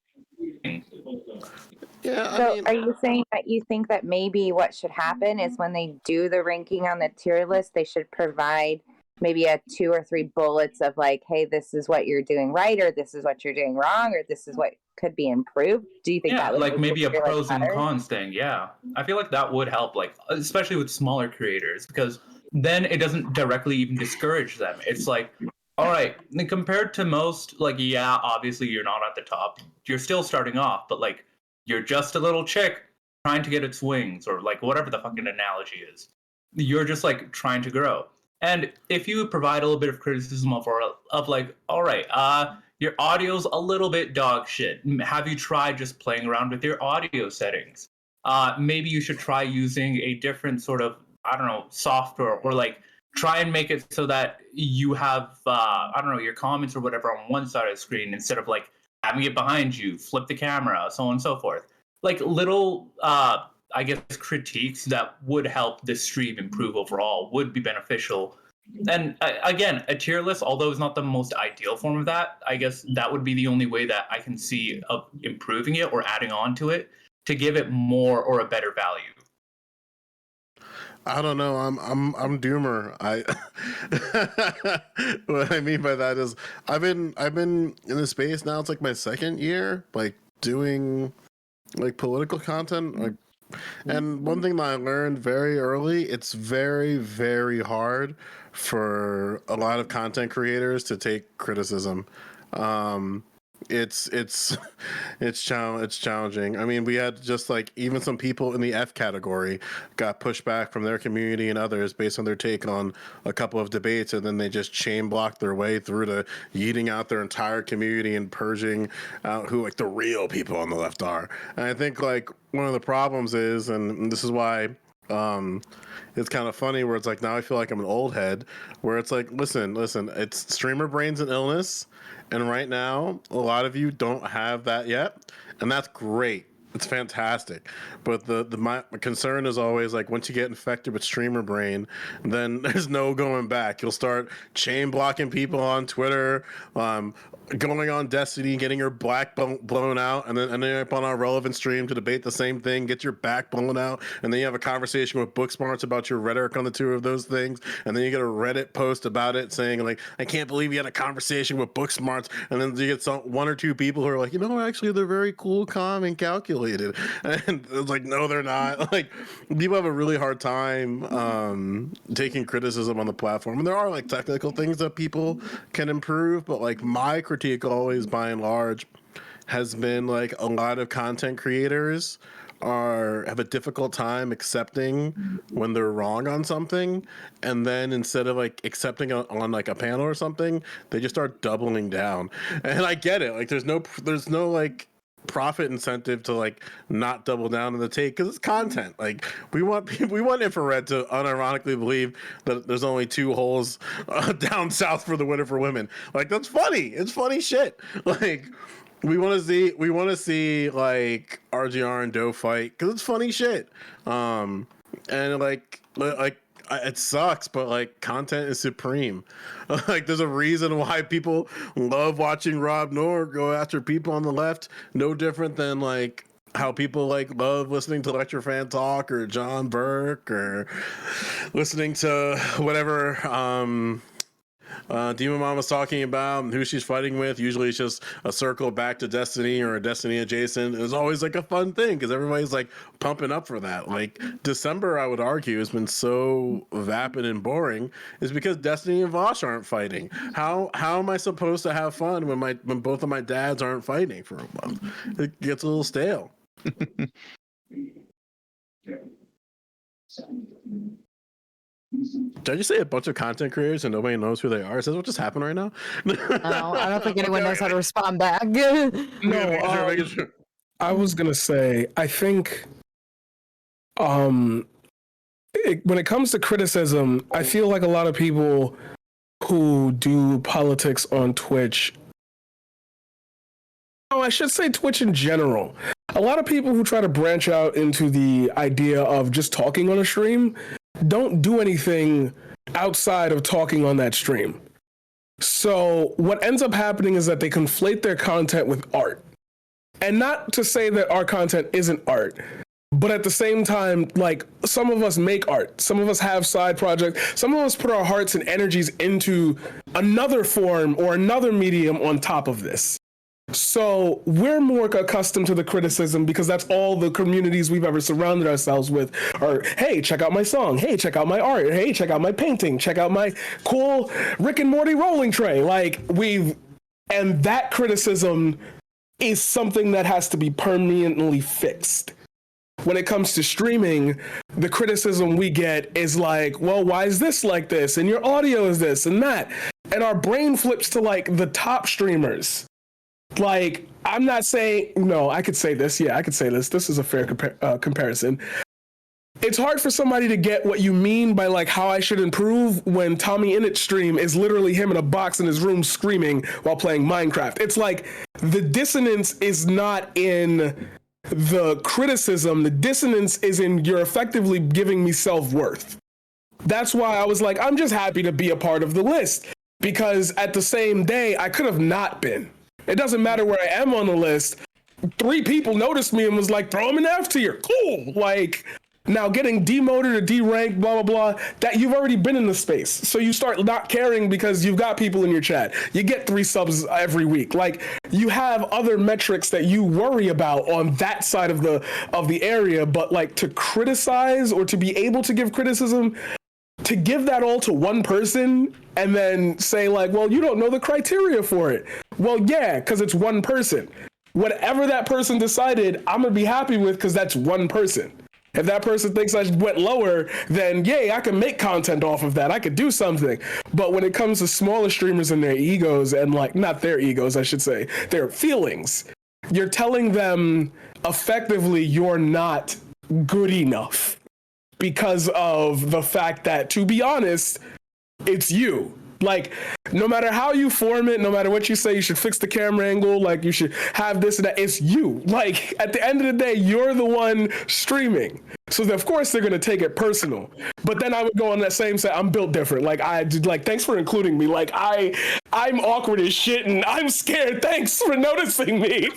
Yeah, So are you saying that you think that maybe what should happen is when they do the ranking on the tier list, they should provide maybe 2 or 3 bullets of like, hey, this is what you're doing right, or this is what you're doing wrong, or this is what could be improved? Do you think that would like maybe a pros better? and cons thing? Yeah, I feel like that would help, like especially with smaller creators, because then it doesn't directly even discourage them. It's like, all right, compared to most, like, yeah, obviously you're not at the top, you're still starting off, but like you're just a little chick trying to get its wings, or like whatever the fucking analogy is. you're just like trying to grow. And if you provide a little bit of criticism of like, all right, your audio's a little bit dog shit. Have you tried just playing around with your audio settings? Maybe you should try using a different sort of, I don't know, software, or like try and make it so that you have, I don't know, your comments or whatever on one side of the screen instead of like having it behind you, flip the camera, so on and so forth. Like little, I guess, critiques that would help the stream improve overall would be beneficial. And again, a tier list, although it's not the most ideal form of that, I guess that would be the only way that I can see of improving it or adding on to it to give it more or a better value. I don't know. I'm doomer. What I mean by that is I've been in the space now. It's like my second year, like doing like political content. Like, and one thing that I learned very early, it's very, very hard for a lot of content creators to take criticism. It's challenging. I mean, we had just like even some people in the F category got pushed back from their community and others based on their take on a couple of debates, and then they just chain blocked their way through to yeeting out their entire community and purging out who like the real people on the left are. And I think like one of the problems is, and this is why it's kind of funny where it's like now I feel like I'm an old head, where it's like listen, it's streamer brain's an illness, and right now a lot of you don't have that yet, and that's great. It's fantastic, but my concern is always like once you get infected with streamer brain, then there's no going back. You'll start chain blocking people on Twitter, going on Destiny, getting your back blown out, and then ending up on our relevant stream to debate the same thing, get your back blown out, and then you have a conversation with Booksmarts about your rhetoric on the two of those things, and then you get a Reddit post about it saying like, I can't believe you had a conversation with Booksmarts, and then you get one or two people who are like, you know, actually they're very cool, calm, and calculated, and it's like, no, they're not. Like, people have a really hard time taking criticism on the platform, and there are like technical things that people can improve, but like my critique always by and large has been like a lot of content creators have a difficult time accepting when they're wrong on something, and then instead of like accepting on like a panel or something, they just start doubling down. And I get it, like there's no like profit incentive to like not double down on the take because it's content. Like we want infrared to unironically believe that there's only two holes down south for the winner for women. Like that's funny. It's funny shit. Like we want to see like RGR and Doe fight because it's funny shit. And like it sucks, but like content is supreme. Like there's a reason why people love watching Rob Noor go after people on the left. No different than like how people like love listening to Lecture Fan Talk or John Burke or listening to whatever Demon Mom was talking about and who she's fighting with. Usually it's just a circle back to Destiny or a Destiny adjacent. It's always like a fun thing because everybody's like pumping up for that. Like December, I would argue, has been so vapid and boring is because Destiny and Vosh aren't fighting. How am I supposed to have fun when both of my dads aren't fighting for a month? It gets a little stale. Did I just say a bunch of content creators and nobody knows who they are? Is that what just happened right now? No, I don't think anyone knows how to respond back. I was gonna say, I think, when it comes to criticism, I feel like a lot of people who do politics on Twitch, I should say Twitch in general, a lot of people who try to branch out into the idea of just talking on a stream don't do anything outside of talking on that stream. So what ends up happening is that they conflate their content with art. And not to say that our content isn't art, but at the same time, like some of us make art, some of us have side projects, some of us put our hearts and energies into another form or another medium on top of this. So we're more accustomed to the criticism because that's all the communities we've ever surrounded ourselves with are, hey, check out my song. Hey, check out my art. Hey, check out my painting. Check out my cool Rick and Morty rolling tray. And that criticism is something that has to be permanently fixed. when it comes to streaming, the criticism we get is like, well, why is this like this? And your audio is this and that. And our brain flips to like the top streamers. Like, I'm not saying, no, I could say this. Yeah, I could say this. This is a fair comparison. It's hard for somebody to get what you mean by like how I should improve when Tommy Innett's stream is literally him in a box in his room screaming while playing Minecraft. It's like the dissonance is not in the criticism. The dissonance is in you're effectively giving me self-worth. That's why I was like, I'm just happy to be a part of the list, because at the same day, I could have not been. It doesn't matter where I am on the list. 3 people noticed me and was like, throw him an F tier. Cool. Like, now getting demoted or deranked, blah, blah, blah, that you've already been in the space. So you start not caring because you've got people in your chat. You get 3 subs every week. Like, you have other metrics that you worry about on that side of the area, but like to criticize or to be able to give criticism, to give that all to one person and then say like, well, you don't know the criteria for it. Well, yeah, because it's one person. Whatever that person decided, I'm going to be happy with because that's one person. If that person thinks I went lower, then yay, I can make content off of that. I could do something. But when it comes to smaller streamers and their egos, and like, not their egos, I should say, their feelings, you're telling them effectively you're not good enough because of the fact that, to be honest, it's you. Like, no matter how you form it, no matter what you say, you should fix the camera angle, like you should have this and that, it's you. Like, at the end of the day, you're the one streaming. So of course they're gonna take it personal. But then I would go on that same side, I'm built different. Like, I did, like, thanks for including me. Like, I'm awkward as shit and I'm scared. Thanks for noticing me.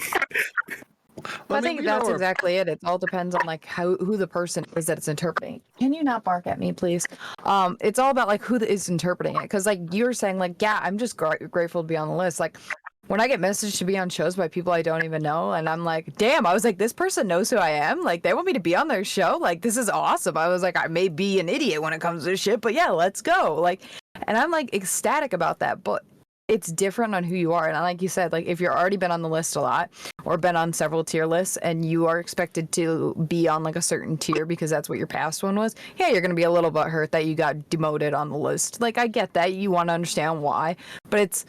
I think that's exactly it. It all depends on like who the person is that it's interpreting. Can you not bark at me, please? It's all about like who is interpreting it. Because like you were saying, like, yeah, I'm just grateful to be on the list. Like when I get messaged to be on shows by people I don't even know, and I'm like, damn, I was like, this person knows who I am. Like they want me to be on their show. Like this is awesome. I was like, I may be an idiot when it comes to this shit, but yeah, let's go. Like, and I'm like ecstatic about that. But it's different on who you are. And like you said, like if you're already been on the list a lot or been on several tier lists and you are expected to be on like a certain tier because that's what your past one was, yeah, you're going to be a little bit hurt that you got demoted on the list. Like I get that. You want to understand why, but it's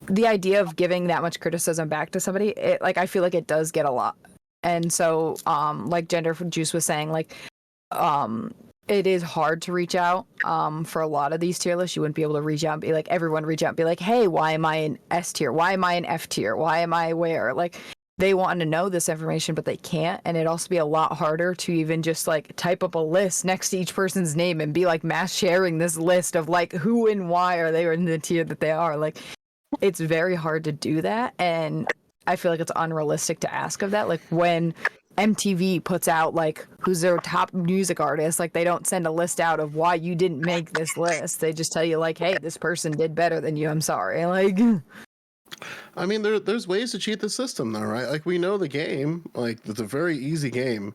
the idea of giving that much criticism back to somebody. It, like, I feel like it does get a lot. And so, like Gender Juice was saying, like, it is hard to reach out for a lot of these tier lists. You wouldn't be able to reach out and be like, everyone reach out and be like, hey, why am I in S tier? Why am I in F tier? Why am I where? Like, they want to know this information, but they can't. And it'd also be a lot harder to even just like type up a list next to each person's name and be like mass sharing this list of like who and why are they in the tier that they are. Like, it's very hard to do that. And I feel like it's unrealistic to ask of that. Like when MTV puts out like who's their top music artist, like they don't send a list out of why you didn't make this list. They just tell you like, hey, this person did better than you. I'm sorry. Like, I mean, there's ways to cheat the system though, right? Like we know the game, like it's a very easy game.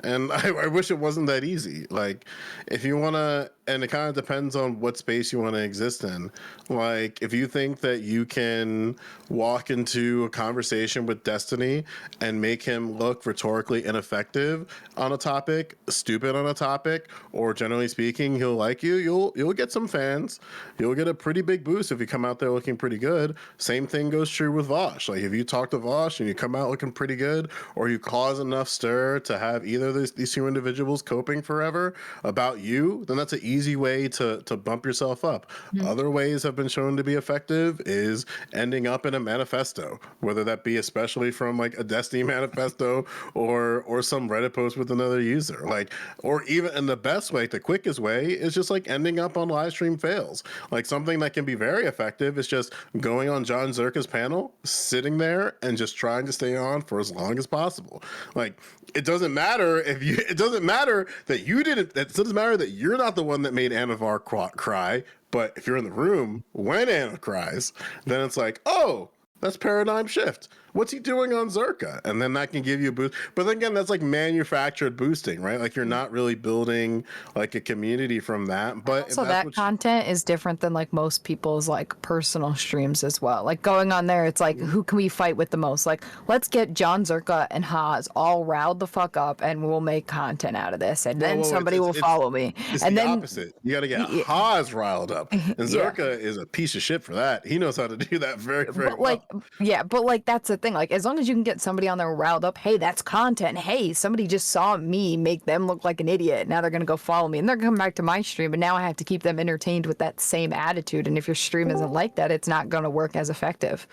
And I wish it wasn't that easy. Like, if you want to, and it kind of depends on what space you want to exist in. Like, if you think that you can walk into a conversation with Destiny and make him look rhetorically ineffective on a topic, stupid on a topic, or generally speaking, he'll like you, you'll get some fans. You'll get a pretty big boost if you come out there looking pretty good. Same thing goes true with Vosh. Like, if you talk to Vosh and you come out looking pretty good, or you cause enough stir to have either these two individuals coping forever about you, then that's an easy way to bump yourself up. Mm-hmm. Other ways have been shown to be effective is ending up in a manifesto, whether that be especially from like a Destiny manifesto or some Reddit post with another user. Like, or even in the best way, the quickest way is just like ending up on live stream fails. Like something that can be very effective is just going on John Zerka's panel, sitting there and just trying to stay on for as long as possible. Like, it doesn't matter it doesn't matter that you didn't, it doesn't matter that you're not the one that made Anavar cry, but if you're in the room when Anna cries, then it's like, oh, that's paradigm shift. what's he doing on Zerka? And then that can give you a boost. But then again, that's like manufactured boosting, right? Like you're not really building like a community from that. But So if that's that what content is different than like most people's like personal streams as well. Like going on there, it's like who can we fight with the most? Like let's get John Zerka and Haas all riled the fuck up, and we'll make content out of this, and then somebody will follow me. It's And the then opposite. You got to get y- Haas riled up, and yeah. Zerka is a piece of shit for that. He knows how to do that very, very But well. like that's the thing. Like as long as you can get somebody on there riled up, hey, that's content. Hey, somebody just saw me make them look like an idiot. Now they're gonna go follow me, and they're gonna come back to my stream. And now I have to keep them entertained with that same attitude. And if your stream isn't like that, it's not gonna work as effective.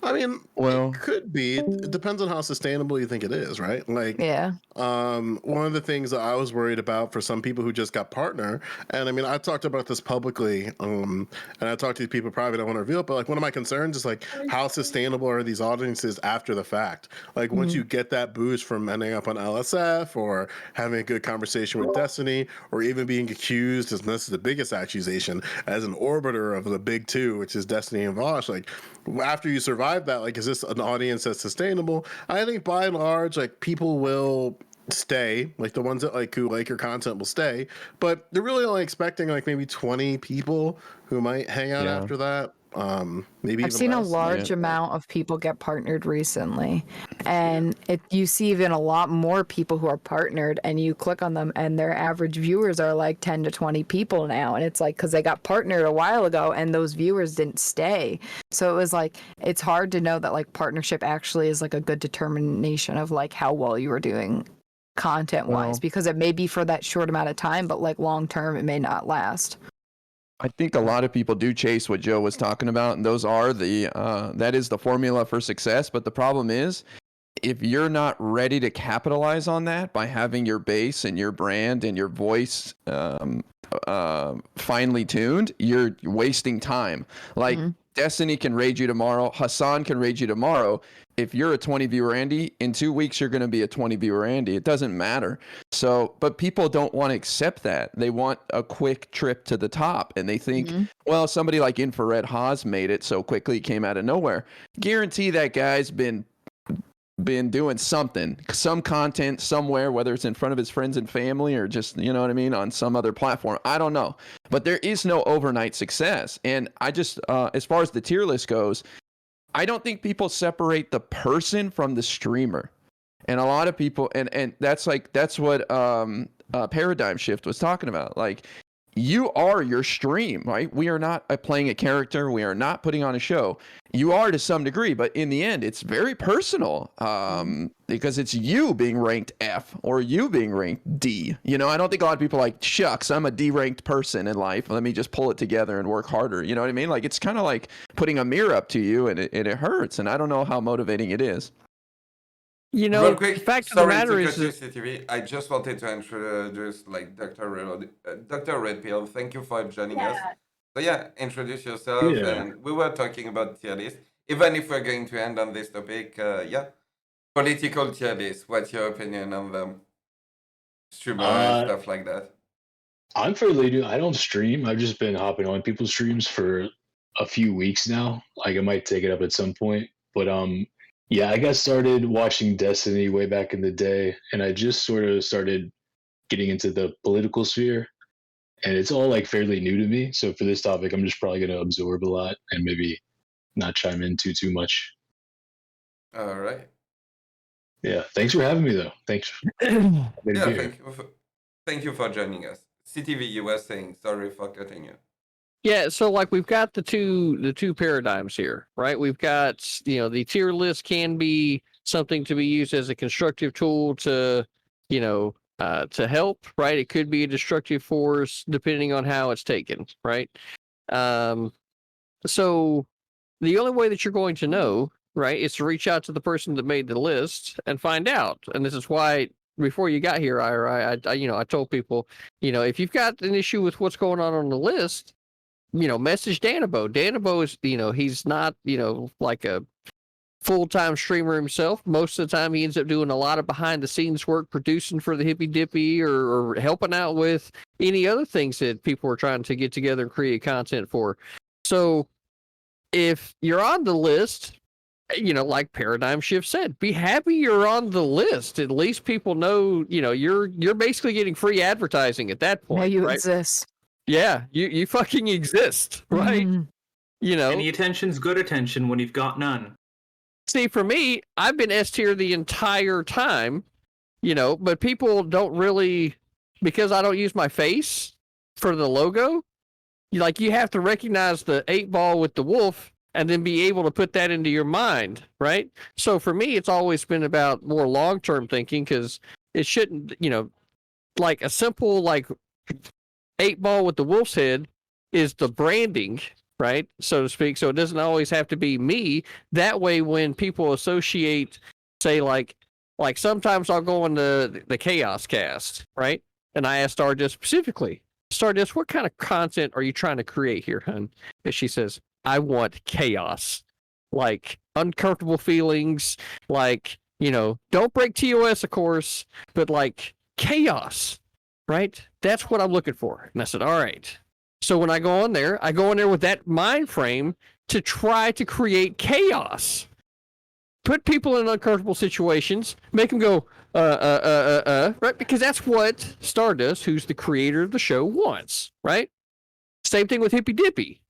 I mean, Well, it could be. It depends on how sustainable you think it is, right? Like, Yeah. one of the things that I was worried about for some people who just got partner, and I mean, I talked about this publicly, and I talked to these people private. I want to reveal it, but like one of my concerns is like how sustainable are these audiences after the fact? Like once you get that boost from ending up on LSF or having a good conversation with Destiny, or even being accused, and this is the biggest accusation, as an orbiter of the big two, which is Destiny and Vosh, like after you survive that, like is this an audience that's sustainable? I think by and large, like people will stay, like the ones that like who like your content will stay, but they're really only expecting like maybe 20 people who might hang out after that. Maybe I've even seen a less. large amount of people get partnered recently, and you see even a lot more people who are partnered, and you click on them and their average viewers are like 10 to 20 people now, and it's like because they got partnered a while ago and those viewers didn't stay. So it was like it's hard to know that like partnership actually is like a good determination of like how well you are doing content wise, because it may be for that short amount of time, but like long term it may not last. I think a lot of people do chase what Joe was talking about, and those are that is the formula for success. But the problem is, if you're not ready to capitalize on that by having your base and your brand and your voice finely tuned, you're wasting time. Like Destiny can raid you tomorrow, Hassan can raid you tomorrow. If you're a 20 viewer Andy, in 2 weeks you're going to be a 20 viewer Andy. It doesn't matter. So, but people don't want to accept that. They want a quick trip to the top, and they think, well, somebody like Infrared Haas made it so quickly, it came out of nowhere. Guarantee that guy's been doing something, some content somewhere, whether it's in front of his friends and family or just, you know what I mean, on some other platform. I don't know. But there is no overnight success. And I just, as far as the tier list goes, I don't think people separate the person from the streamer. And a lot of people, and that's what Paradigm Shift was talking about. Like, you are your stream, right? We are not playing a character. We are not putting on a show. You are to some degree, but in the end, it's very personal because it's you being ranked F or you being ranked D. You know, I don't think a lot of people are like, shucks, I'm a D-ranked person in life. Let me just pull it together and work harder. You know what I mean? Like, it's kind of like putting a mirror up to you, and it hurts. And I don't know how motivating it is. You know, Real quick, the fact of the sorry matter to is cut you, that CTV. I just wanted to introduce like Dr. Red Pill. Thank you for joining us. So yeah, introduce yourself. Yeah. And we were talking about tier list. Even if we're going to end on this topic, political tier list. What's your opinion on them? Streamers, stuff like that. I'm fairly new. I don't stream. I've just been hopping on people's streams for a few weeks now. Like I might take it up at some point. But yeah, I got started watching Destiny way back in the day, and I just sort of started getting into the political sphere. And it's all like fairly new to me. So for this topic, I'm just probably gonna absorb a lot and maybe not chime in too much. All right. Yeah. Thanks for having me though. Thanks. Yeah, thank you for joining us. CTV, you were saying, sorry for cutting you. Yeah, so like we've got the two paradigms here, right? We've got, you know, the tier list can be something to be used as a constructive tool to, you know, to help, right? It could be a destructive force depending on how it's taken, right? So the only way that you're going to know, right, is to reach out to the person that made the list and find out. And this is why before you got here, I told people, you know, if you've got an issue with what's going on the list, you know, message Danabo. Danabo is, you know, he's not, you know, like a full-time streamer himself. Most of the time he ends up doing a lot of behind-the-scenes work, producing for the Hippy Dippy or helping out with any other things that people are trying to get together and create content for. So if you're on the list you know, like Paradigm Shift said, be happy you're on the list. At least people know, you know, you're basically getting free advertising at that point. Now you right? exist. Yeah, you fucking exist, right? Mhm. You know, Any attention's good attention when you've got none. see, for me, I've been S tier the entire time, you know, but people don't really, because I don't use my face for the logo, you have to recognize the 8-ball with the wolf and then be able to put that into your mind, right? So for me, it's always been about more long-term thinking, because it shouldn't, you know, like a simple, like, 8-ball with the wolf's head is the branding, right, so to speak. So it doesn't always have to be me. That way, when people associate, say, like sometimes I'll go on the Chaos Cast, right, and I ask Stardust specifically, Stardust, what kind of content are you trying to create here, hun? And she says, I want chaos, like uncomfortable feelings, like, you know, don't break TOS, of course, but like chaos, right? That's what I'm looking for. And I said, all right. So when I go on there with that mind frame to try to create chaos, put people in uncomfortable situations, make them go, right? Because that's what Stardust, who's the creator of the show, wants, right? Same thing with Hippy Dippy.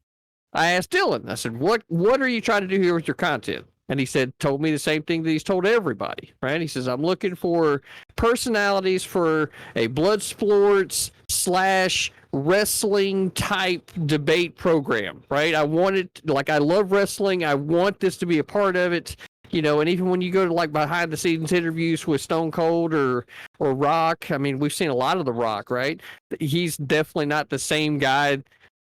I asked Dylan, I said, what are you trying to do here with your content? And he told me the same thing that he's told everybody, right? He says, I'm looking for personalities for a blood sports / wrestling type debate program, right? I want it, like, I love wrestling. I want this to be a part of it, you know, and even when you go to like behind the scenes interviews with Stone Cold or Rock, I mean, we've seen a lot of The Rock, right? He's definitely not the same guy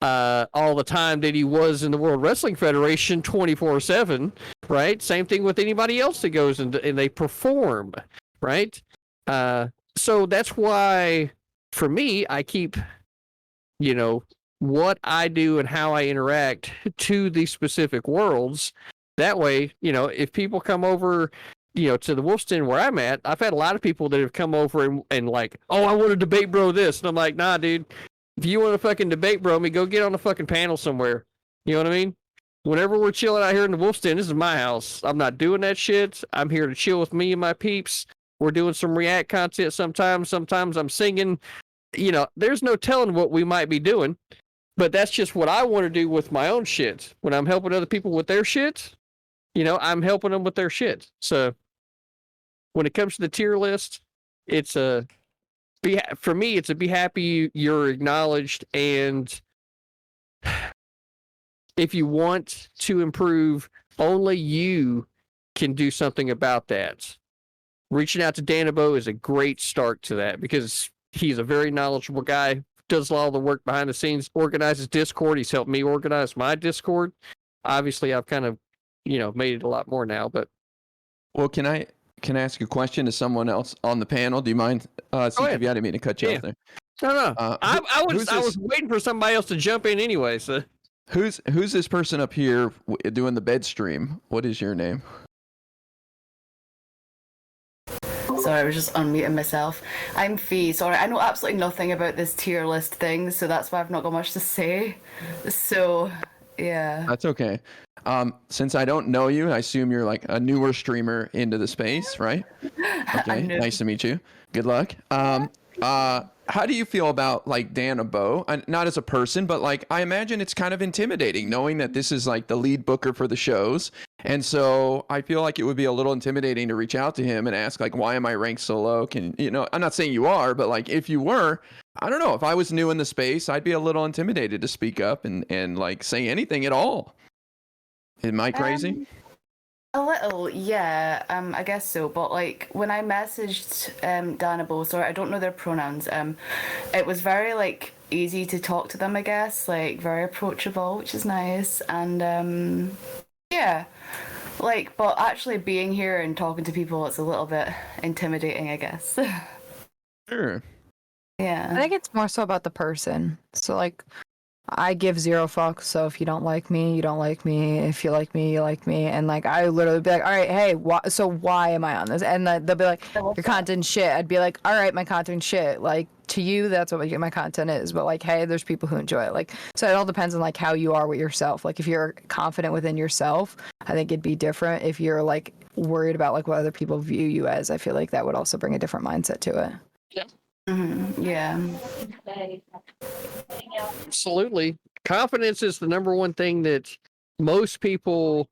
all the time that he was in the World Wrestling Federation 24/7, right? Same thing with anybody else that goes and they perform, right? So that's why, for me, I keep, you know, what I do and how I interact to these specific worlds. That way, you know, if people come over, you know, to the Wolf's where I'm at, I've had a lot of people that have come over and like, oh, I want to debate bro this. And I'm like, nah, dude. If you want to fucking debate, bro, go get on a fucking panel somewhere. You know what I mean? Whenever we're chilling out here in the Wolf's Den, this is my house. I'm not doing that shit. I'm here to chill with me and my peeps. We're doing some React content sometimes. Sometimes I'm singing. You know, there's no telling what we might be doing. But that's just what I want to do with my own shit. When I'm helping other people with their shit, you know, I'm helping them with their shit. So when it comes to the tier list, it's for me, it's a be happy you're acknowledged, and if you want to improve, only you can do something about that. Reaching out to danabo is a great start to that, because he's a very knowledgeable guy, does all the work behind the scenes, organizes Discord. He's helped me organize my Discord. Obviously, I've kind of, you know, made it a lot more now, but. Well, can I ask a question to someone else on the panel? Do you mind? CTV, I didn't mean to cut you off there. No. I was waiting for somebody else to jump in anyway. So who's this person up here doing the bed stream? What is your name? Sorry, I was just unmuting myself. I'm Fee. Sorry, I know absolutely nothing about this tier list thing, so that's why I've not got much to say. So, yeah. That's okay. Since I don't know you, I assume you're like a newer streamer into the space, right? Okay, nice to meet you. Good luck. How do you feel about like danabo? Not as a person, but like I imagine it's kind of intimidating knowing that this is like the lead booker for the shows. And so I feel like it would be a little intimidating to reach out to him and ask like, why am I ranked so low? I'm not saying you are, but like if you were, I don't know, if I was new in the space, I'd be a little intimidated to speak up and like say anything at all. Am I crazy? A little, yeah, I guess so. But like when I messaged danabo, sorry, I don't know their pronouns. It was very like easy to talk to them, I guess, like very approachable, which is nice. And yeah, like, but actually being here and talking to people, it's a little bit intimidating, I guess. Sure. Yeah. I think it's more so about the person. So like, I give 0 fucks. So if you don't like me, you don't like me. If you like me, you like me. And like, I literally be like, all right, hey, why am I on this? And they'll be like, your content shit. I'd be like, all right, my content shit. Like, to you, that's what my content is. But like, hey, there's people who enjoy it. Like, so it all depends on like how you are with yourself. Like, if you're confident within yourself, I think it'd be different. If you're like worried about like what other people view you as, I feel like that would also bring a different mindset to it. Yeah. Absolutely. Confidence is the number one thing that most people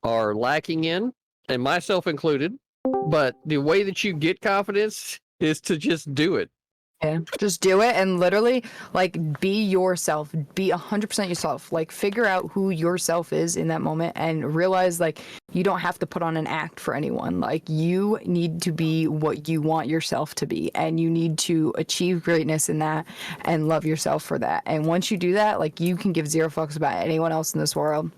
are lacking in, and myself included. But the way that you get confidence is to just do it. Yeah, just do it and literally like be yourself, be 100% yourself. Like figure out who yourself is in that moment and realize like you don't have to put on an act for anyone. Like you need to be what you want yourself to be, and you need to achieve greatness in that and love yourself for that. And once you do that, like you can give zero fucks about anyone else in this world.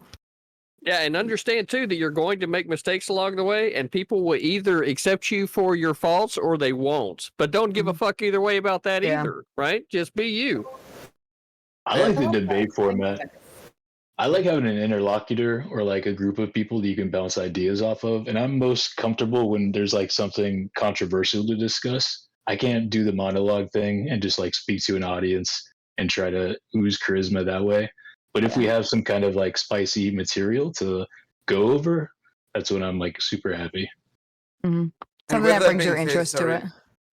Yeah, and understand too that you're going to make mistakes along the way, and people will either accept you for your faults or they won't. But don't give a fuck either way about that either, right? Just be you. I like the debate format. I like having an interlocutor or like a group of people that you can bounce ideas off of. And I'm most comfortable when there's like something controversial to discuss. I can't do the monologue thing and just like speak to an audience and try to ooze charisma that way. But if we have some kind of like spicy material to go over, that's when I'm like super happy. Mm-hmm. And Something with that that brings your being said, interest to it.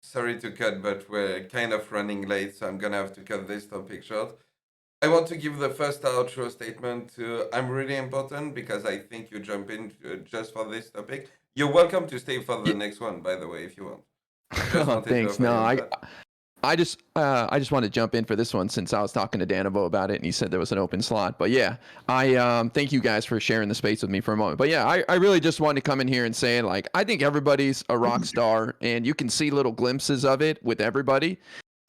Sorry to cut, but we're kind of running late, so I'm gonna have to cut this topic short. I want to give the first outro statement to I'm really important because I think you jump in just for this topic. You're welcome to stay for the next one, by the way, if you want. Just wanted Thanks. to No, offer you that. I just want to jump in for this one since I was talking to Danabo about it and he said there was an open slot. But yeah, I thank you guys for sharing the space with me for a moment. But yeah, I really just wanted to come in here and say like I think everybody's a rock star and you can see little glimpses of it with everybody.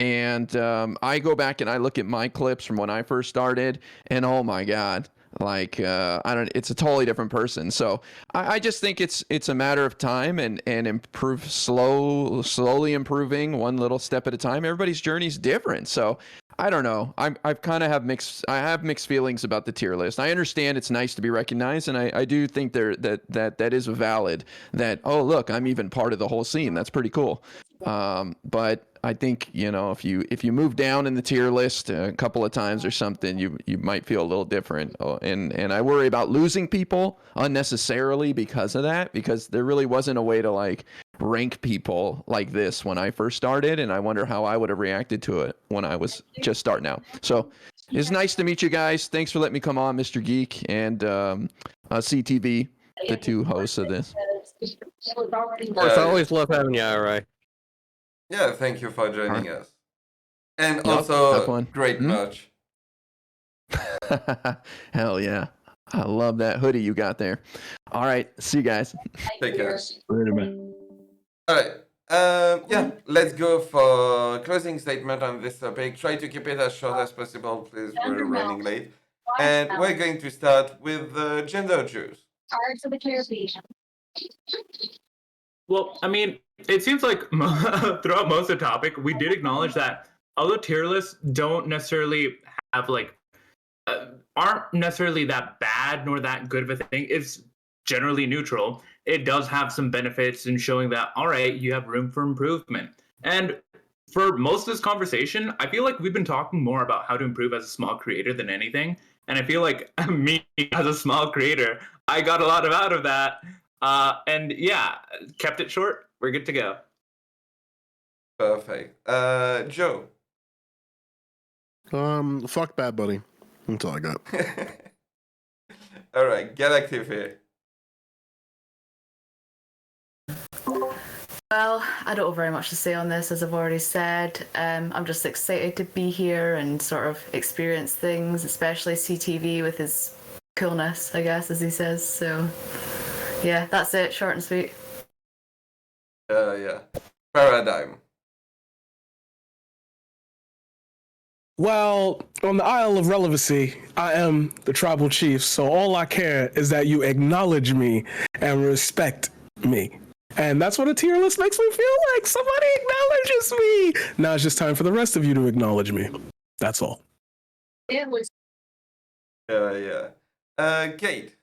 And I go back and I look at my clips from when I first started and oh my God, like it's a totally different person. So I just think it's a matter of time and slowly improving one little step at a time. Everybody's journey is different. So I don't know. I've kind of have mixed feelings about the tier list. I understand it's nice to be recognized, and I do think that is valid. That oh look, I'm even part of the whole scene. That's pretty cool. But I think if you move down in the tier list a couple of times or something, you might feel a little different. And I worry about losing people unnecessarily because of that. Because there really wasn't a way to like rank people like this when I first started, and I wonder how I would have reacted to it when I was just starting out. So it's nice to meet you guys. Thanks for letting me come on, Mr. Geek and CTV, the two hosts of this. Of course, I always love having you, Ira. Yeah, thank you for joining us. And Yep, also, great merch. Hell yeah. I love that hoodie you got there. All right. See you guys. Take care. Later, man. All right. Yeah, let's go for closing statement on this topic. Try to keep it as short as possible, please. We're running late. And we're going to start with the gender juice. Well, I mean, it seems like throughout most of the topic, we did acknowledge that although tier lists don't necessarily have like aren't necessarily that bad nor that good of a thing. It's generally neutral. It does have some benefits in showing that, all right, you have room for improvement. And for most of this conversation, I feel like we've been talking more about how to improve as a small creator than anything. And I feel like me as a small creator, I got a lot out of that. And yeah, kept it short. We're good to go. Perfect. Joe. Fuck Bad Bunny. That's all I got. All right, get active here. Well, I don't have very much to say on this, as I've already said. I'm just excited to be here and sort of experience things, especially CTV with his coolness, I guess, as he says. So, yeah, that's it. Short and sweet. Yeah. Paradigm. Well, on the Isle of Relevancy, I am the tribal chief, so all I care is that you acknowledge me and respect me. And that's what a tier list makes me feel like. Somebody acknowledges me. Now it's just time for the rest of you to acknowledge me. That's all. It was. Yeah. Kate.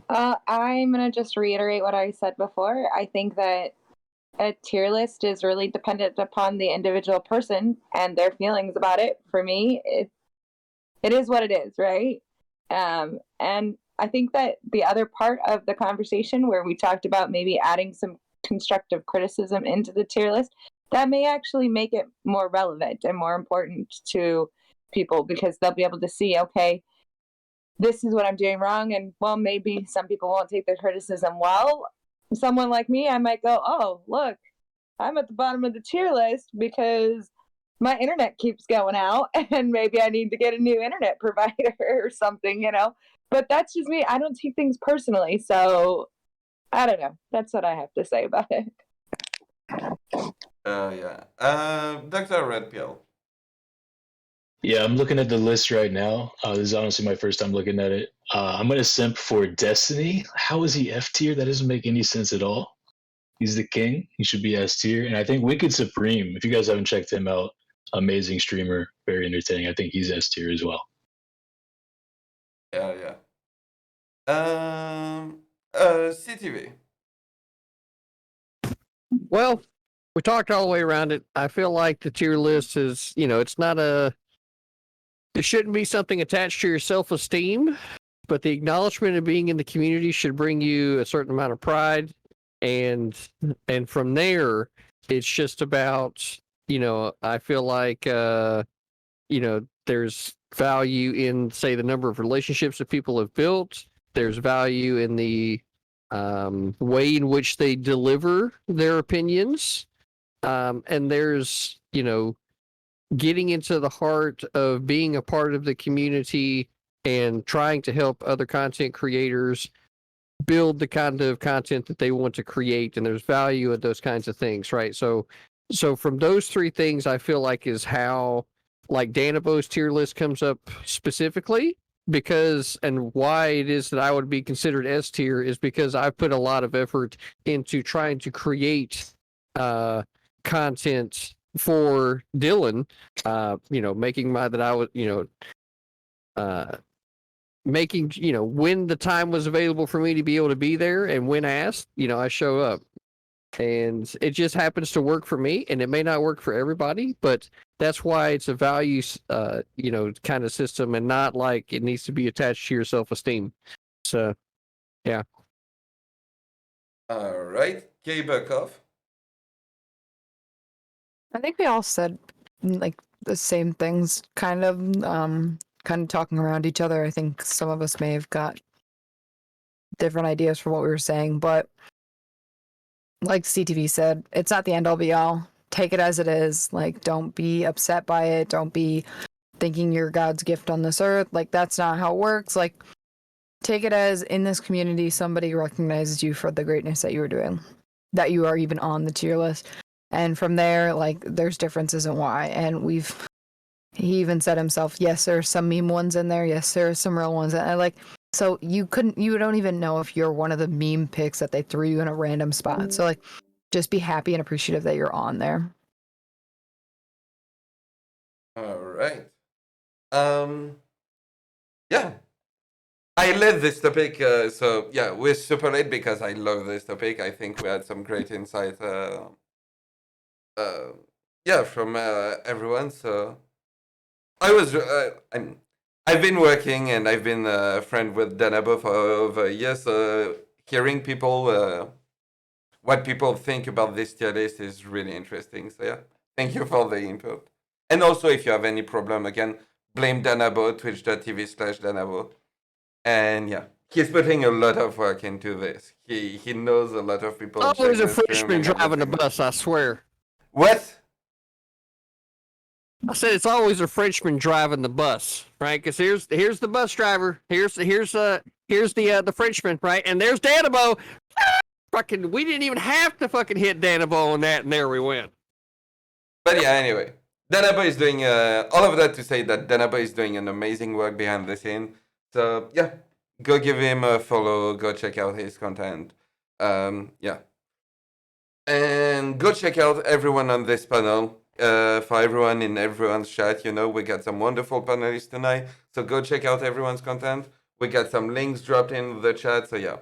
I'm going to just reiterate what I said before. I think that a tier list is really dependent upon the individual person and their feelings about it. For me, it is what it is, right? And I think that the other part of the conversation where we talked about maybe adding some constructive criticism into the tier list, that may actually make it more relevant and more important to people, because they'll be able to see, okay, this is what I'm doing wrong. And well, maybe some people won't take the criticism well. Someone like me, I might go, oh, look, I'm at the bottom of the tier list because my internet keeps going out and maybe I need to get a new internet provider or something, you know. But that's just me. I don't take things personally. So I don't know. That's what I have to say about it. Dr. Red Pill. Yeah, I'm looking at the list right now. This is honestly my first time looking at it. I'm gonna simp for Destiny. How is he F tier? That doesn't make any sense at all. He's the king. He should be S tier. And I think Wicked Supreme, if you guys haven't checked him out, amazing streamer, very entertaining. I think he's S tier as well. Yeah. CTV. Well, we talked all the way around it. I feel like the tier list is, it's not it shouldn't be something attached to your self-esteem, but the acknowledgement of being in the community should bring you a certain amount of pride. And from there, it's just about, I feel like, there's value in, say, the number of relationships that people have built. There's value in the way in which they deliver their opinions. And there's, getting into the heart of being a part of the community and trying to help other content creators build the kind of content that they want to create. And there's value in those kinds of things, right? So from those three things, I feel like is how like Danabo's tier list comes up specifically, because and why it is that I would be considered S tier is because I put a lot of effort into trying to create content for Dylan, making making, when the time was available for me to be able to be there and when asked, I show up. And it just happens to work for me, and it may not work for everybody, but that's why it's a values, kind of system, and not like it needs to be attached to your self-esteem. So, yeah. All right, Kay Burkhoff. I think we all said like the same things, kind of talking around each other. I think some of us may have got different ideas for what we were saying, but like CTV said, it's not the end all be all. Take it as it is. Like, don't be upset by it. Don't be thinking you're God's gift on this earth. Like, that's not how it works. Like, take it as in this community, somebody recognizes you for the greatness that you were doing, that you are even on the tier list. And from there, like, there's differences in why. And he even said himself, yes, there are some meme ones in there. Yes, there are some real ones. And so you don't even know if you're one of the meme picks that they threw you in a random spot. So like, just be happy and appreciative that you're on there. All right. Yeah. I love this topic. So yeah, we're super late because I love this topic. I think we had some great insight. From everyone. So I've been working and I've been a friend with danabo for over years. Hearing people, what people think about this tier list is really interesting. So yeah, thank you for the input. And also, if you have any problem, again, blame danabo, twitch.tv/danabo. And yeah, he's putting a lot of work into this. He knows a lot of people. Always a freshman driving the bus, I swear. What? I said it's always a Frenchman driving the bus, right? Because here's the bus driver, here's the Frenchman, right? And there's Danabo. Fucking, we didn't even have to fucking hit Danabo on that, and there we went. But yeah, anyway, danabo is doing all of that to say that danabo is doing an amazing work behind the scene. So yeah, go give him a follow. Go check out his content. Yeah, and go check out everyone on this panel. For everyone in everyone's chat, we got some wonderful panelists tonight. So go check out everyone's content. We got some links dropped in the chat. So yeah,